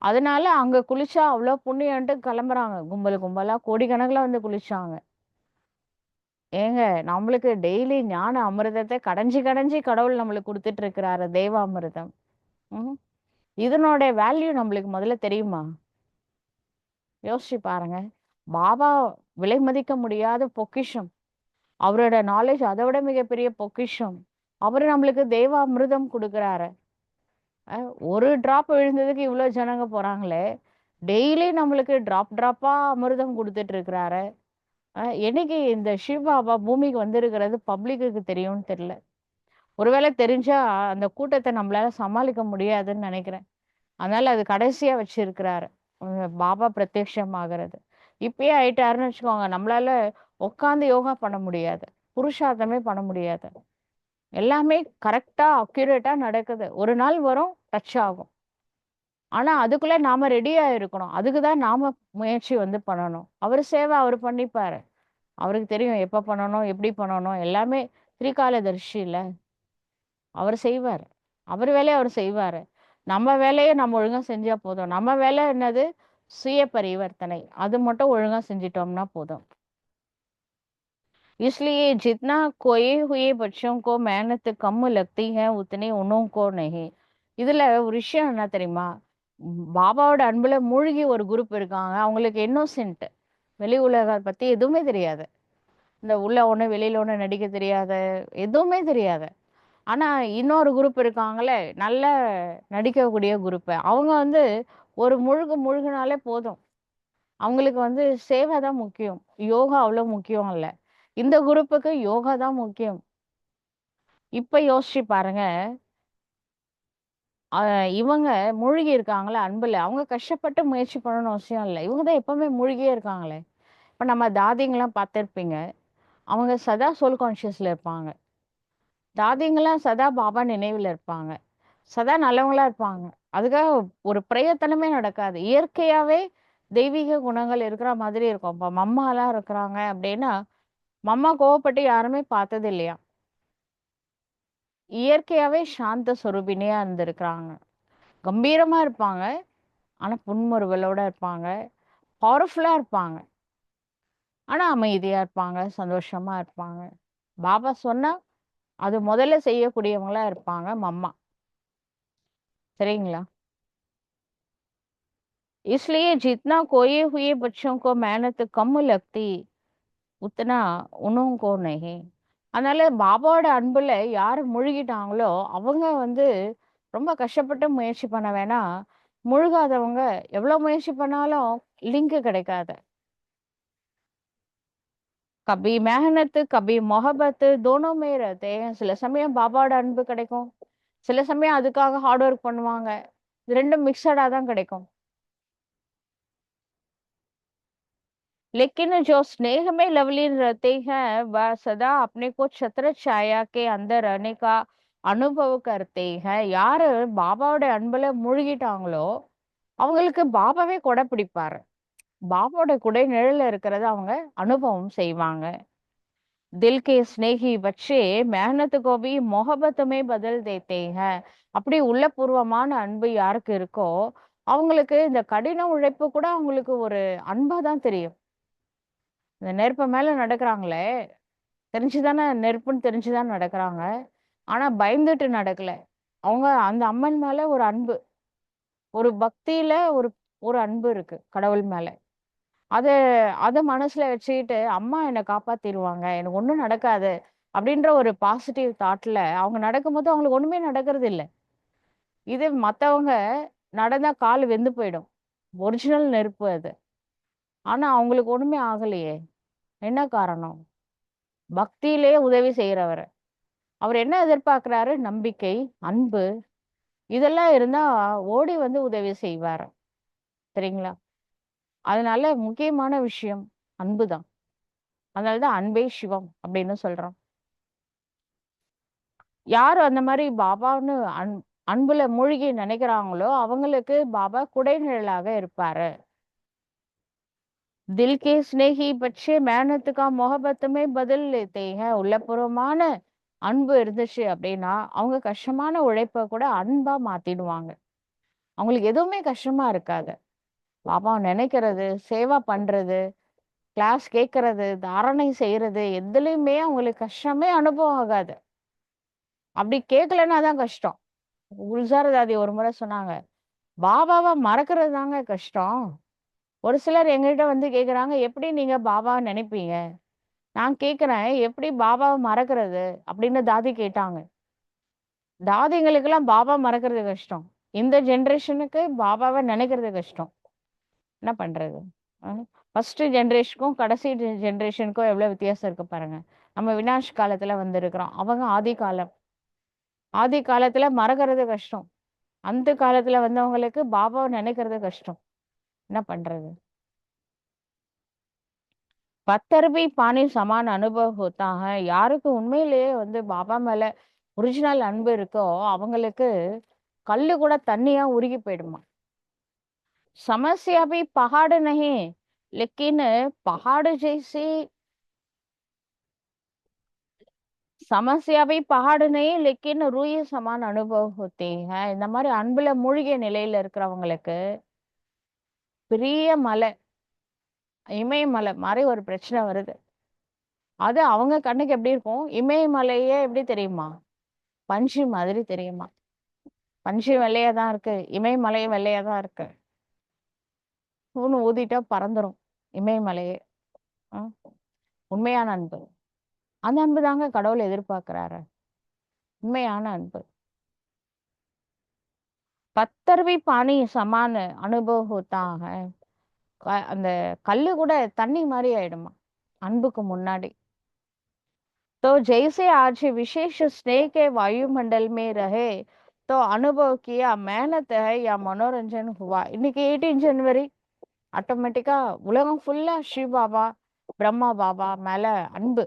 அதனால அங்க குளிச்சா அவ்வளோ புண்ணியன்ட்டு கிளம்புறாங்க கும்பல் கும்பலா கோடிக்கணக்குல வந்து குளிச்சாங்க. ஏங்க நம்மளுக்கு டெய்லி ஞான அமிர்தத்தை கடைஞ்சி கடைஞ்சி கடவுள் நம்மளுக்கு கொடுத்துட்டு இருக்கிறாரு தேவாமிர்தம். ம். இதனோட வேல்யூ நம்மளுக்கு முதல்ல தெரியுமா? யோசிச்சு பாருங்க. பாபா விலை மதிக்க முடியாத பொக்கிஷம். அவரோட நாலேஜ் அதை விட மிகப்பெரிய பொக்கிஷம். அவரு நம்மளுக்கு தேவாமிர்தம் கொடுக்குறாரு. ஒரு டிராப் விழுந்ததுக்கு இவ்வளவு ஜனங்க போறாங்களே, டெய்லி நம்மளுக்கு டிராப் டிராப்பா அமிர்தம் கொடுத்துட்டு இருக்கிறாரு. என்னைக்கு இந்த சிவ பாபா பூமிக்கு வந்திருக்கிறது பப்ளிக்குக்கு தெரியும்னு தெரியல. ஒருவேளை தெரிஞ்சா அந்த கூட்டத்தை நம்மளால சமாளிக்க முடியாதுன்னு நினைக்கிறேன். அதனால அது கடைசியா வச்சிருக்கிறாரு. பாபா பிரத்யட்சமாகிறது. இப்பயே ஆயிட்டாருன்னு வச்சுக்கோங்க, நம்மளால உட்காந்து யோகா பண்ண முடியாது, புருஷார்த்தமே பண்ண முடியாது. எல்லாமே கரெக்டா அக்யூரேட்டா நடக்குது. ஒரு நாள் வரும், டச் ஆகும். ஆனா அதுக்குள்ள நாம ரெடியா இருக்கணும். அதுக்குதான் நாம முயற்சி வந்து பண்ணணும். அவர் சேவை அவர் பண்ணிப்பாரு. அவருக்கு தெரியும் எப்ப பண்ணணும், எப்படி பண்ணணும், எல்லாமே திரிகாலதர்ஷி இல்ல. அவர் செய்வார். அவர் வேலையை அவர் செய்வாரு. நம்ம வேலையை நம்ம ஒழுங்கா செஞ்சா போதும். நம்ம வேலை என்னது? சுய பரிவர்த்தனை. அது மட்டும் ஒழுங்கா செஞ்சிட்டோம்னா போதும். इसलिए जितना खोए हुए बच्चों को मेहनत कम लगती है उतनी उन्हों को नहीं. இதுல ஒரு விஷயம் என்ன தெரியுமா? பாபாவோட அன்புல மூழ்கி ஒரு குரூப் இருக்காங்க. அவங்களுக்கு இன்னோசென்ட். வெளி உலகம் பத்தி எதுவுமே தெரியாது. இந்த உள்ள ஒண்ணு வெளியில ஒண்ணு நடிக்க தெரியாது. எதுவுமே தெரியாது. ஆனா இன்னொரு குரூப் இருக்காங்களே, நல்ல நடிக்கக்கூடிய குரூப். அவங்க வந்து ஒரு முழுகுனாலே போதும். அவங்களுக்கு வந்து சேவை தான் முக்கியம். யோகா அவ்வளவு முக்கியம் இல்ல. இந்த குரூப்புக்கு யோகா தான் முக்கியம். இப்ப யோசிச்சு பாருங்க. அ இவங்க மூழ்கி இருக்காங்கல்ல அன்புல. அவங்க கஷ்டப்பட்டு முயற்சி பண்ணணும்னு அவசியம் இல்ல. இவங்க தான் எப்பவுமே மூழ்கியே இருக்காங்களே. இப்ப நம்ம தாதிங்கலாம் பார்த்திருப்பீங்க. அவங்க சதா சோல் கான்ஷியஸ்ல இருப்பாங்க. தாதிங்கலாம் சதா பாபா நினைவுல இருப்பாங்க. சதா நல்லவங்களா இருப்பாங்க. அதுக்காக ஒரு பிரயத்தனமே நடக்காது. இயற்கையாவே தெய்வீக குணங்கள் இருக்கிற மாதிரி இருக்கும். இப்ப மம்மாலாம் இருக்கிறாங்க அப்படின்னா, மம்மா கோவப்பட்டு யாருமே பார்த்தது இல்லையா? இயற்கையாவே சாந்த சொரூபிணியா இருந்திருக்கிறாங்க. கம்பீரமா இருப்பாங்க. ஆனா புன்முறுவலோட இருப்பாங்க. பவர்ஃபுல்லா இருப்பாங்க. ஆனா அமைதியா இருப்பாங்க. சந்தோஷமா இருப்பாங்க. பாபா சொன்னா, அது முதல்ல செய்யக்கூடியவங்களா இருப்பாங்க மம்மா. சரிங்களா? इसलिए जितना खोए हुए बच्चों को मेहनत कम लगती உத்தனா உணவுக்கோ நெகி. அதனால பாபாவோட அன்புல யாரு முழுகிட்டாங்களோ அவங்க வந்து ரொம்ப கஷ்டப்பட்டு முயற்சி பண்ண வேணாம். முழுகாதவங்க எவ்வளவு முயற்சி பண்ணாலும் லிங்க் கிடைக்காது. கபி மெஹனத் கபி மொஹபத் தோனோ மே ரஹதே ஹை. சில சமயம் பாபாவோட அன்பு கிடைக்கும். சில சமயம் அதுக்காக ஹார்ட் ஒர்க் பண்ணுவாங்க. இது ரெண்டும் மிக்சடா தான் கிடைக்கும். लेकिन जो स्नेह में लवलीन रहते हैं वह सदा अपने को छत्र छाया के अंदर रहने का அனுபவ करते हैं. யாரு பாபாவோட அன்புல மூழ்கிட்டாங்களோ அவங்களுக்கு பாபாவே கொடை பிடிப்பாரு. பாபாவோட குடை நிழல்ல இருக்கிறத அவங்க அனுபவம் செய்வாங்க. தில் கே ஸ்நேகி பச்சே मेहनत को भी मोहब्बत में बदल देते हैं. அப்படி உள்ளபூர்வமான அன்பு யாருக்கு இருக்கோ அவங்களுக்கு இந்த கடின உழைப்பு கூட அவங்களுக்கு ஒரு அன்பா தான் தெரியும். இந்த நெருப்பு மேல நடக்குறாங்களே, தெரிஞ்சுதானே நெருப்புன்னு தெரிஞ்சுதான் நடக்குறாங்க. ஆனா பயந்துட்டு நடக்கல. அவங்க அந்த அம்மன் மேல ஒரு அன்பு, ஒரு பக்தியில ஒரு ஒரு அன்பு இருக்கு கடவுள் மேல. அத அத மனசுல வச்சுக்கிட்டு, அம்மா என்ன காப்பாத்திருவாங்க. எனக்கு ஒண்ணும் நடக்காது. அப்படின்ற ஒரு பாசிட்டிவ் தாட்ல அவங்க நடக்கும்போது அவங்களுக்கு ஒண்ணுமே நடக்கிறது இல்ல. இது மத்தவங்க நடந்தா கால் வெந்து போயிடும். ஒரிஜினல் நெருப்பு அது. ஆனா அவங்களுக்கு ஒண்ணுமே ஆகலையே. என்ன காரணம்? பக்தியிலேயே உதவி செய்றவரு. அவர் என்ன எதிர்பார்க்கிறாரு? நம்பிக்கை, அன்பு இதெல்லாம் இருந்தா ஓடி வந்து உதவி செய்வாரு. சரிங்களா? அதனால முக்கியமான விஷயம் அன்புதான். அதனால தான் அன்பே சிவம் அப்படின்னு சொல்றோம். யாரு அந்த மாரி பாபான்னு அன்புல மூழ்கி நினைக்கிறாங்களோ, அவங்களுக்கு பாபா குடைநிழலாக இருப்பாரு. தில் கே ஸ்நேஹி பச்சே मेहनत का मोहब्बत में बदल लेते हैं. உள்ளபூர்வமான அன்பு இருந்துச்சு அப்படின்னா, அவங்க கஷ்டமான உழைப்ப கூட அன்பா மாத்திடுவாங்க. அவங்களுக்கு எதுவுமே கஷ்டமா இருக்காது. பாபாவ நினைக்கிறது, சேவா பண்றது, கிளாஸ் கேட்கறது, தாரணை செய்றது, எதுலயுமே அவங்களுக்கு கஷ்டமே அனுபவம் ஆகாது. அப்படி கேட்கலன்னா தான் கஷ்டம். குல்ஜார் தாதி ஒரு முறை சொன்னாங்க, "பாபாவ மறக்கிறது தாங்க கஷ்டம்." ஒரு சிலர் எங்ககிட்ட வந்து கேட்குறாங்க, "எப்படி நீங்க பாபாவ நினைப்பீங்க?" நான் கேட்கிறேன், "எப்படி பாபாவ மறக்கிறது?" அப்படின்னு தாதி கேட்டாங்க. தாதிங்களுக்கெல்லாம் பாபா மறக்கிறது கஷ்டம். இந்த ஜெனரேஷனுக்கு பாபாவ நினைக்கிறது கஷ்டம். என்ன பண்றது? அ. ஃபர்ஸ்ட் ஜெனரேஷனுக்கும், கடைசி ஜெனரேஷனுக்கும் எவ்வளோ வித்தியாசம் இருக்கு பாருங்க. நம்ம விநாஷ் காலத்துல வந்திருக்கிறோம். அவங்க ஆதி காலம். ஆதி காலத்துல மறக்கிறது கஷ்டம். அந்த காலத்துல வந்தவங்களுக்கு பாபாவ நினைக்கிறது கஷ்டம். என்ன பண்றது? पत्थर भी पानी समान अनुभव होता है. யாருக்கு உண்மையிலேயே வந்து பாபா மேல ஒரிஜினல் அன்பு இருக்கோ, அவங்களுக்கு கல்லு கூட தண்ணியா உருகி போயிடுமா. समस्या भी पहाड़ नहीं, लेकिन पहाड़ जैसी समस्या भी पहाड़ नहीं, लेकिन रूई समान अनुभव होते हैं. இந்த மாதிரி அன்புல மூழ்கிய நிலையில இருக்கிறவங்களுக்கு பெரிய மலை, இமயமலை மாதிரி ஒரு பிரச்சனை வருது. அது அவங்க கண்ணுக்கு எப்படி இருக்கும்? இமயமலையே எப்படி தெரியுமா? பஞ்சு மாதிரி தெரியுமா? பஞ்சு வெள்ளையா தான் இருக்கு. இமயமலையும் வெள்ளையா தான் இருக்கு. ஊதிட்டா பறந்துரும் இமயமலையே. அ. உண்மையான அன்பு. அந்த அன்பு தாங்க கடவுள் எதிர்பார்க்கிறாரு. உண்மையான அன்பு. पत्थर भी पानी समान अनुभव होता है. அந்த கல்லு கூட தண்ணி மாதிரி ஆயிடுமா அன்புக்கு முன்னாடி. तो जैसे आज विशेष स्नेह के वायुमंडल में रहे तो अनुभव किया मेहनत है या मनोरंजन हुआ. இன்னைக்கு 18 ஜனவரி ஆட்டோமேட்டிக்கா உலகம் ஃபுல்லா சிவ பாபா, பிரம்மா பாபா மேல அன்பு.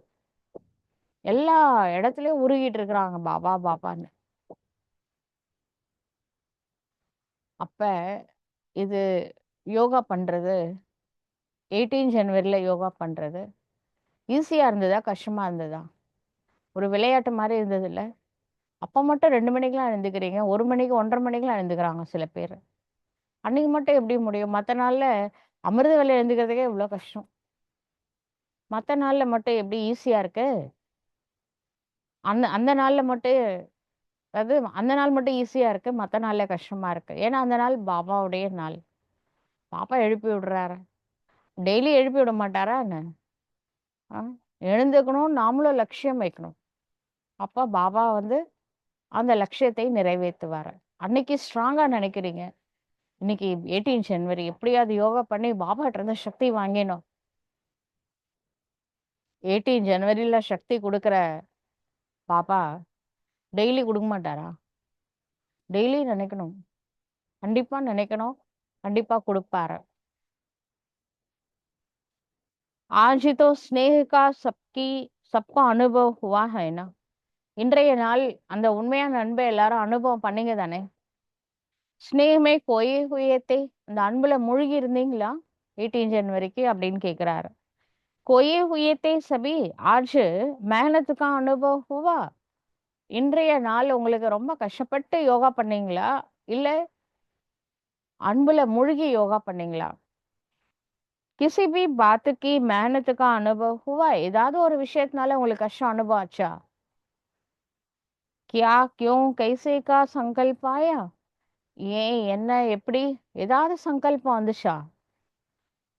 எல்லா இடத்துலயும் உருகிட்டு இருக்கிறாங்க பாபா பாபான்னு. அப்ப இது யோகா பண்றது, 18 ஜனவரில யோகா பண்றது ஈஸியா இருந்ததா? கஷ்டமா இருந்ததா? ஒரு விளையாட்டு மாரி இருந்ததுல்ல? அப்ப மட்டும் 2 மணிக்கெல்லாம் எழுந்துக்கிறீங்க. 1 மணிக்கு, 1:30 மணிக்கெல்லாம் எழுந்துக்கிறாங்க சில பேரு. அன்னைக்கு மட்டும் எப்படி முடியும்? மத்த நாள்ல அமிர்த வேளையில எழுந்துக்கிறதுக்கே இவ்ளோ கஷ்டம். மத்த நாள்ல மட்டும் எப்படி ஈஸியா இருக்கு? அந்த அந்த நாள்ல மட்டும் அதாவது அந்த நாள் மட்டும் ஈஸியா இருக்கு. மத்த நாள்ல கஷ்டமா இருக்கு. ஏன்னா அந்த நாள் பாபாவுடைய நாள். பாப்பா எழுப்பி விடுறாரு. டெய்லி எழுப்பி விட மாட்டாரா என்ன? ஆ? எழுந்துக்கணும், நாமளும் லட்சியம் வைக்கணும். அப்ப பாபா வந்து அந்த லட்சியத்தை நிறைவேத்துவாரு. அன்னைக்கு ஸ்ட்ராங்கா நினைக்கிறீங்க. இன்னைக்கு 18 ஜனவரி எப்படியாவது யோகா பண்ணி பாபாட்ட இருந்து சக்தி வாங்கிடணும். 18 ஜனவரில சக்தி குடுக்குற பாபா டெய்லி குடுக்க மாட்டாரா? டெய்லி நினைக்கணும். கண்டிப்பா நினைக்கணும். கண்டிப்பா குடுப்பாரு. आज ही तो स्नेह का सबका अनुभव हुआ है ना. இன்றைய நாள் அந்த உண்மையான அன்பை எல்லாரும் அனுபவம் பண்ணீங்க தானே? ஸ்நேகமே கோயே ஹுயே தே. அந்த அன்புல மூழ்கி இருந்தீங்களா? 18 जनवरी அப்படின்னு கேக்குறாரு. கோயே ஹுயே தே சபி ஆஜ் மெஹனத் கா அனுபவ் ஹுவா. இன்றைய நாள் உங்களுக்கு ரொம்ப கஷ்டப்பட்டு யோகா பண்ணீங்களா? இல்ல அன்புல மூழ்கி யோகா பண்ணீங்களா? கிசி பி பாத் கி மெஹனத் கா அனுபவ் ஹுவா. ஏதாவது ஒரு விஷயத்தினால உங்களுக்கு கஷ்டம் அனுபவம் ஆச்சா? क्या क्यों कैसे का संकल्प आया. ஏன் என்ன எப்படி ஏதாவது சங்கல்பம் வந்துச்சா?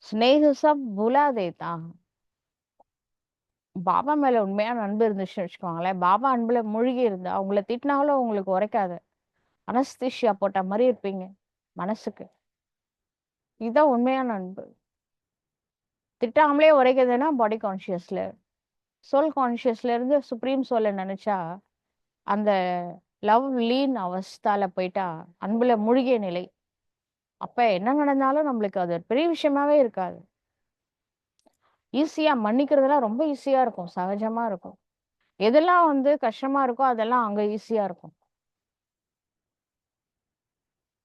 ஸ்நேக சப் புலா தேதா. பாபா மேல உண்மையான அன்பு இருந்துச்சுன்னு வச்சுக்கோங்களேன். பாபா அன்புல மூழ்கி இருந்தா உங்களை திட்டினாலும் உங்களுக்கு உரைக்காது. அனஸ்தீசியா போட்ட மாதிரி இருப்பீங்க மனசுக்கு. இதுதான் உண்மையான அன்பு. திட்டாமலே உரைக்குதுன்னா பாடி கான்சியஸ்ல, சோல் கான்சியஸ்ல இருந்து சுப்ரீம் சோலை நினைச்சா அந்த லவ் லீன் அவஸ்தால போயிட்டா அன்புல மூழ்கிய நிலை. அப்ப என்ன நடந்தாலும் நம்மளுக்கு அது ஒரு பெரிய விஷயமாவே இருக்காது. ஈஸியா மன்னிக்கிறதெல்லாம் ரொம்ப ஈஸியா இருக்கும். சகஜமா இருக்கும். எதெல்லாம் வந்து கஷ்டமா இருக்கோ அதெல்லாம் அங்க ஈஸியா இருக்கும்.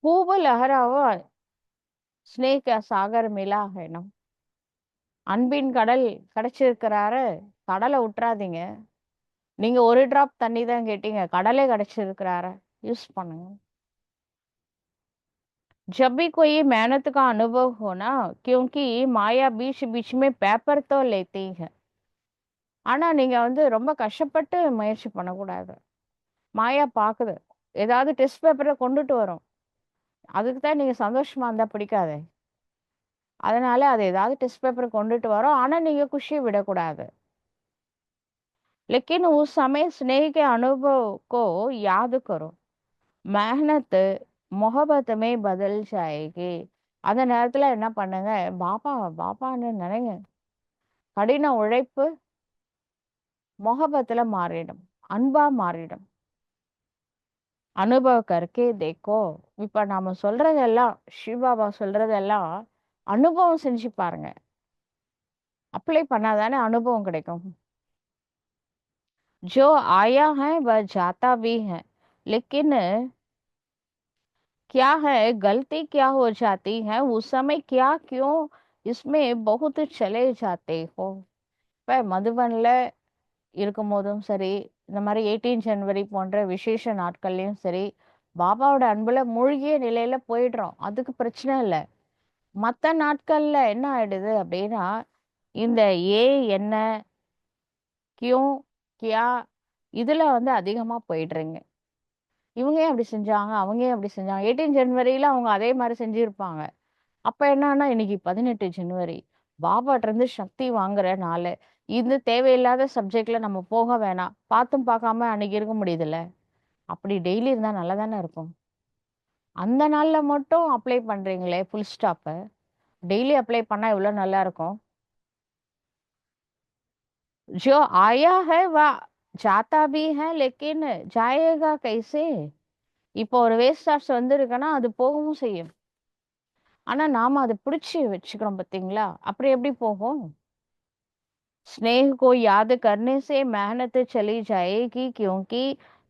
खूब लहराओ स्नेह का सागर मिला है ना. அன்பின் கடல் கிடைச்சிருக்கிறாரு. கடலை விட்டுறாதீங்க. நீங்க ஒரு டிராப் தண்ணி தான் கேட்டீங்க, கடலே கிடைச்சிருக்கிறாரு. யூஸ் பண்ணுங்க. जब भी कोई मेहनत का अनुभव हो ना, क्योंकि माया बीच बीच में पेपर तो लेती है. ஆனா நீங்க ரொம்ப கஷ்டப்பட்டு முயற்சி பண்ணக்கூடாது. மாயா பாக்குது. ஏதாவது டெஸ்ட் பேப்பரை கொண்டுட்டு வரும். அதுக்கு தான் நீங்க சந்தோஷமா இருந்தா பிடிக்காதே. அதனால அது ஏதாவது டெஸ்ட் பேப்பர் கொண்டுட்டு வரோம், ஆனா நீங்க குஷியை விடக்கூடாது. लेकिन उस समय स्नेह के अनुभव को याद करो. मेहनत मोहब्बत में बदल जाएगी. அந்த நேரத்துல என்ன பண்ணுங்க, பாபா பாபான்னு நினைங்க. கடின உழைப்பு மொஹபத்துல மாறிடும், அன்பா மாறிடும். அனுபவ கற்கே தேக்கோ. இப்ப நாம சொல்றதெல்லாம், சிவபாபா சொல்றதெல்லாம் அனுபவம் செஞ்சு பாருங்க. அப்ளை பண்ணாதானே அனுபவம் கிடைக்கும். जो आया है वह जाता भी है, लेकिन क्या है गलती क्या हो जाती है उस समय, क्या क्यों इसमें बहुत चले जाते हो. இப்ப மதுபன்ல இருக்கும் போதும் சரி, இந்த மாதிரி 18 ஜனவரி போன்ற விசேஷ நாட்கள்லயும் சரி, பாபாவோட அன்புல மூழ்கிய நிலையில போயிடுறோம். அதுக்கு பிரச்சனை இல்லை. மற்ற நாட்கள்ல என்ன ஆயிடுது அப்படின்னா, இந்த ஏ என்ன, கியூ, கியா, இதுல அதிகமா போயிடுறீங்க. இவங்க ஏன் அப்படி செஞ்சாங்க, அவங்க ஏன் அப்படி செஞ்சாங்க. 18 ஜனவரியில அவங்க அதே மாதிரி செஞ்சிருப்பாங்க. அப்ப என்னன்னா, இன்னைக்கு 18 ஜனவரி பாபாட்ட இருந்து சக்தி வாங்குற நாள். இந்த தேவையில்லாத சப்ஜெக்ட்ல நம்ம போக வேணாம். பார்த்தும் பார்க்காம அன்னைக்கு இருக்க முடியுதுல்ல. அப்படி டெய்லி இருந்தா நல்லா தானே இருக்கும். அந்த நாள்ல மட்டும் அப்ளை பண்றீங்களே ஃபுல் ஸ்டாப். டெய்லி அப்ளை பண்ணா எவ்வளவு நல்லா இருக்கும். जो आया है वह जाता भी है, लेकिन जाएगा कैसे. இப்போ ஒரு வேஸ்ட் ஸ்டார்ஸ் இருக்குன்னா அது போகவும் செய்யும். ஆனா நாம அதை பிடிச்சு வச்சுக்கிறோம் பாத்தீங்களா, அப்படி எப்படி போகும். स्नेह को याद करने से मेहनत चली जाएगी, क्योंकि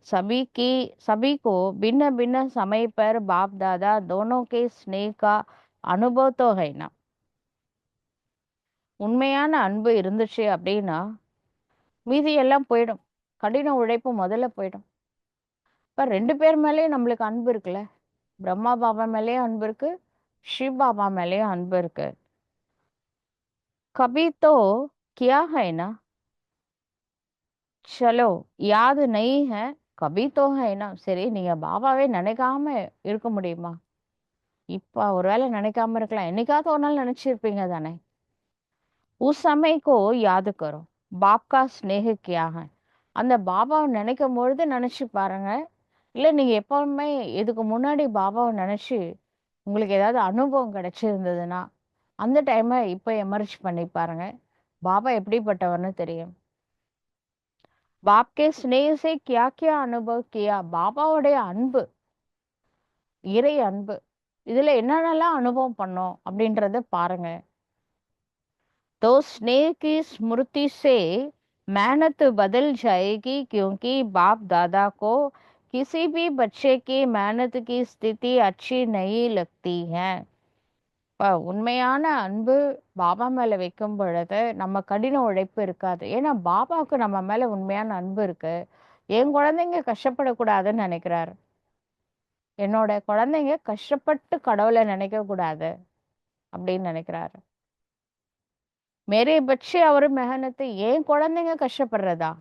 सभी को भिन्न भिन्न समय पर बाप दादा दोनों के स्नेह का अनुभव तो है ना. உண்மையான அன்பு இருந்துச்சு அப்படின்னா மீதி எல்லாம் போயிடும். கடின உழைப்பு முதல்ல போயிடும். இப்ப 2 பேர் மேலேயும் நம்மளுக்கு அன்பு இருக்குல்ல. பிரம்மா பாபா மேலேயும் அன்பு இருக்கு, शिव बाबा மேலேயும் அன்பு இருக்கு. कभी तो किया है ना, चलो याद नहीं है, कभी तो है ना. சரி, நீங்க பாபாவே நினைக்காம இருக்க முடியுமா. இப்ப ஒருவேளை நினைக்காம இருக்கலாம், என்னைக்காவது ஒரு நாள் நினைச்சிருப்பீங்க தானே. उस समय को याद करो, बाप का स्नेह क्या है. அந்த பாபாவை நினைக்கும் பொழுது நினைச்சு பாருங்க. இல்ல நீங்க எப்பவுமே இதுக்கு முன்னாடி பாபாவை நினைச்சு உங்களுக்கு ஏதாவது அனுபவம் கிடைச்சிருந்ததுன்னா அந்த டைமை இப்ப எமர்ஜ் பண்ணி பாருங்க. பாபா எப்படிப்பட்டவர்னு தெரியும். பாப் கே ஸ்னேஹ் சே கியா கியா அனுபவ் கியா. பாபாவுடைய அன்பு, இறை அன்பு, இதுல என்னென்னலாம் அனுபவம் பண்ணோம் அப்படின்றத பாருங்க. तो स्नेह की स्मृति से मेहनत बदल जाएगी, क्योंकि बाप दादा को किसी भी बच्चे की मेहनत की स्थिति अच्छी नहीं लगती है. இப்ப உண்மையான அன்பு பாபா மேல வைக்கும் பொழுது நம்ம கடின உழைப்பு இருக்காது. ஏன்னா பாபாவுக்கு நம்ம மேல உண்மையான அன்பு இருக்கு. என் குழந்தைங்க கஷ்டப்படக்கூடாதுன்னு நினைக்கிறாரு. என்னோட குழந்தைங்க கஷ்டப்பட்டு கடவுளை நினைக்க கூடாது அப்படின்னு நினைக்கிறாரு. मेरे बच्चे और मेहनत, ஏன் குழந்தைங்க கஷ்டப்படுறதா.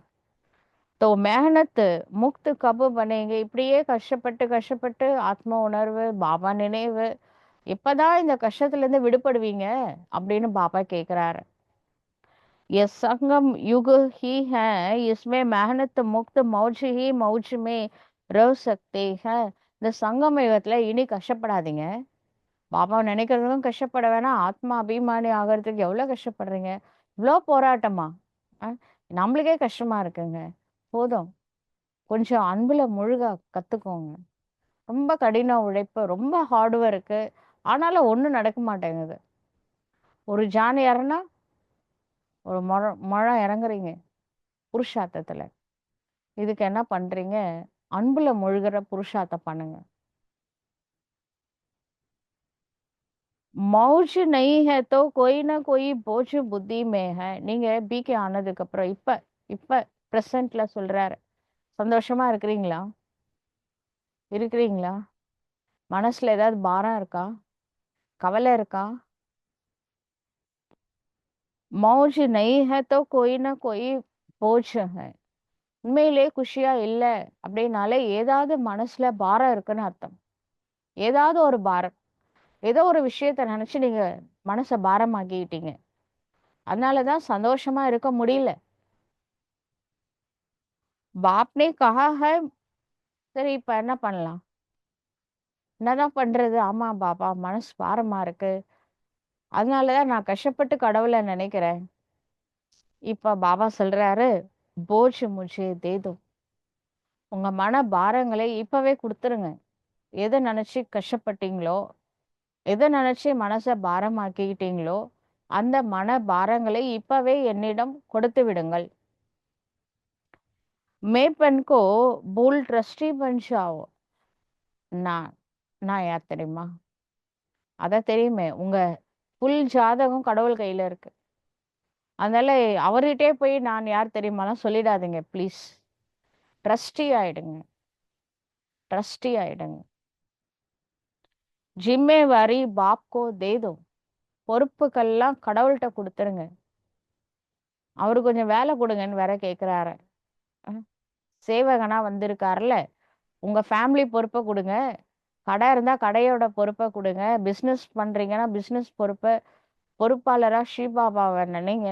तो मेहनत मुक्त कब बनेंगे. இப்படியே கஷ்டப்பட்டு கஷ்டப்பட்டு ஆத்ம உணர்வு, பாபா நினைவு, எப்பதான் இந்த கஷ்டத்துல இருந்து விடுபடுவீங்க அப்படின்னு பாபா கேக்குறாரு. ये संगम युग ही है, इसमें मेहनत मुक्त मौज ही मौज में रह सकते हैं. இந்த சங்கம் யுகத்துல இனி கஷ்டப்படாதீங்க. பாபாவை நினைக்கிறதுக்கும் கஷ்டப்பட வேணாம். ஆத்மா அபிமானி ஆகிறதுக்கு எவ்வளவு கஷ்டப்படுறீங்க. இவ்வளோ போராட்டமா. அஹ், நம்மளுக்கே கஷ்டமா இருக்குங்க. போதும், கொஞ்சம் அன்புல முழுக கத்துக்கோங்க. ரொம்ப கடின உழைப்பு, ரொம்ப ஹார்ட் ஒர்க்கு, ஆனாலும் ஒண்ணும் நடக்க மாட்டேங்குது. ஒரு ஜான் இறன்னா ஒரு முழம் இறங்குறீங்க புருஷார்த்தத்துல. இதுக்கு என்ன பண்றீங்க, அன்புல முழுகிற புருஷார்த்தம் பண்ணுங்க. मौज नहीं है तो कोई ना कोई बोझ बुद्धि में है. நீங்க பிகே ஆனதுக்கு அப்புறம் இப்ப இப்ப பிரசன்ட்ல சொல்றாரு. சந்தோஷமா இருக்கிறீங்களா? இருக்கிறீங்களா? மனசுல ஏதாவது பாரம் இருக்கா? கவலை இருக்கா? मौज नहीं है तो कोई ना कोई बोझ है. உண்மையிலே குஷியா இல்ல அப்படின்னாலே ஏதாவது மனசுல பாரம் இருக்குன்னு அர்த்தம். ஏதாவது ஒரு பாரம், ஏதோ ஒரு விஷயத்த நினைச்சு நீங்க மனச பாரமாக்கிட்டீங்க. அதனாலதான் சந்தோஷமா இருக்க முடியல. பாப்னே கஹா ஹை. சரி, இப்ப என்ன பண்ணலாம்? என்னதான் பண்றது? ஆமா பாப்பா, மனசு பாரமா இருக்கு. அதனாலதான் நான் கஷ்டப்பட்டு கடவுளை நினைக்கிறேன். இப்ப பாபா சொல்றாரு, போஜ் முझे दे दो. உங்க மன பாரங்களை இப்பவே கொடுத்துருங்க. எதை நினைச்சு கஷ்டப்பட்டீங்களோ, எதை நினைச்சு மனசை பாரமாக்கிக்கிட்டீங்களோ, அந்த மன பாரங்களை இப்பவே என்னிடம் கொடுத்து விடுங்கள். மேப்பன் கோ பூல் ட்ரஸ்டி பன் ஜாओ. நான் நான் யார் தெரியுமா? அதான் தெரியுமே, உங்க புல் ஜாதகம் கடவுள் கையில இருக்கு. அதனால அவர்கிட்டயே போய் நான் யார் தெரியுமாலாம் சொல்லிடாதீங்க ப்ளீஸ். ட்ரஸ்டி ஆயிடுங்க. ட்ரஸ்டி ஆயிடுங்க. ஜிம்மேவாரி பாப்கோ தேதோ. பொறுப்புக்கெல்லாம் கடவுள்கிட்ட கொடுத்துருங்க. அவரு கொஞ்சம் வேலை கொடுங்கன்னு வேற கேக்குறாரு. அஹ், சேவகனா வந்திருக்காருல்ல, உங்க ஃபேமிலி பொறுப்பை கொடுங்க. கடை இருந்தா கடையோட பொறுப்பை கொடுங்க. பிசினஸ் பண்றீங்கன்னா பிசினஸ் பொறுப்பை, பொறுப்பாளரா ஸ்ரீபாபாவை நினைங்க.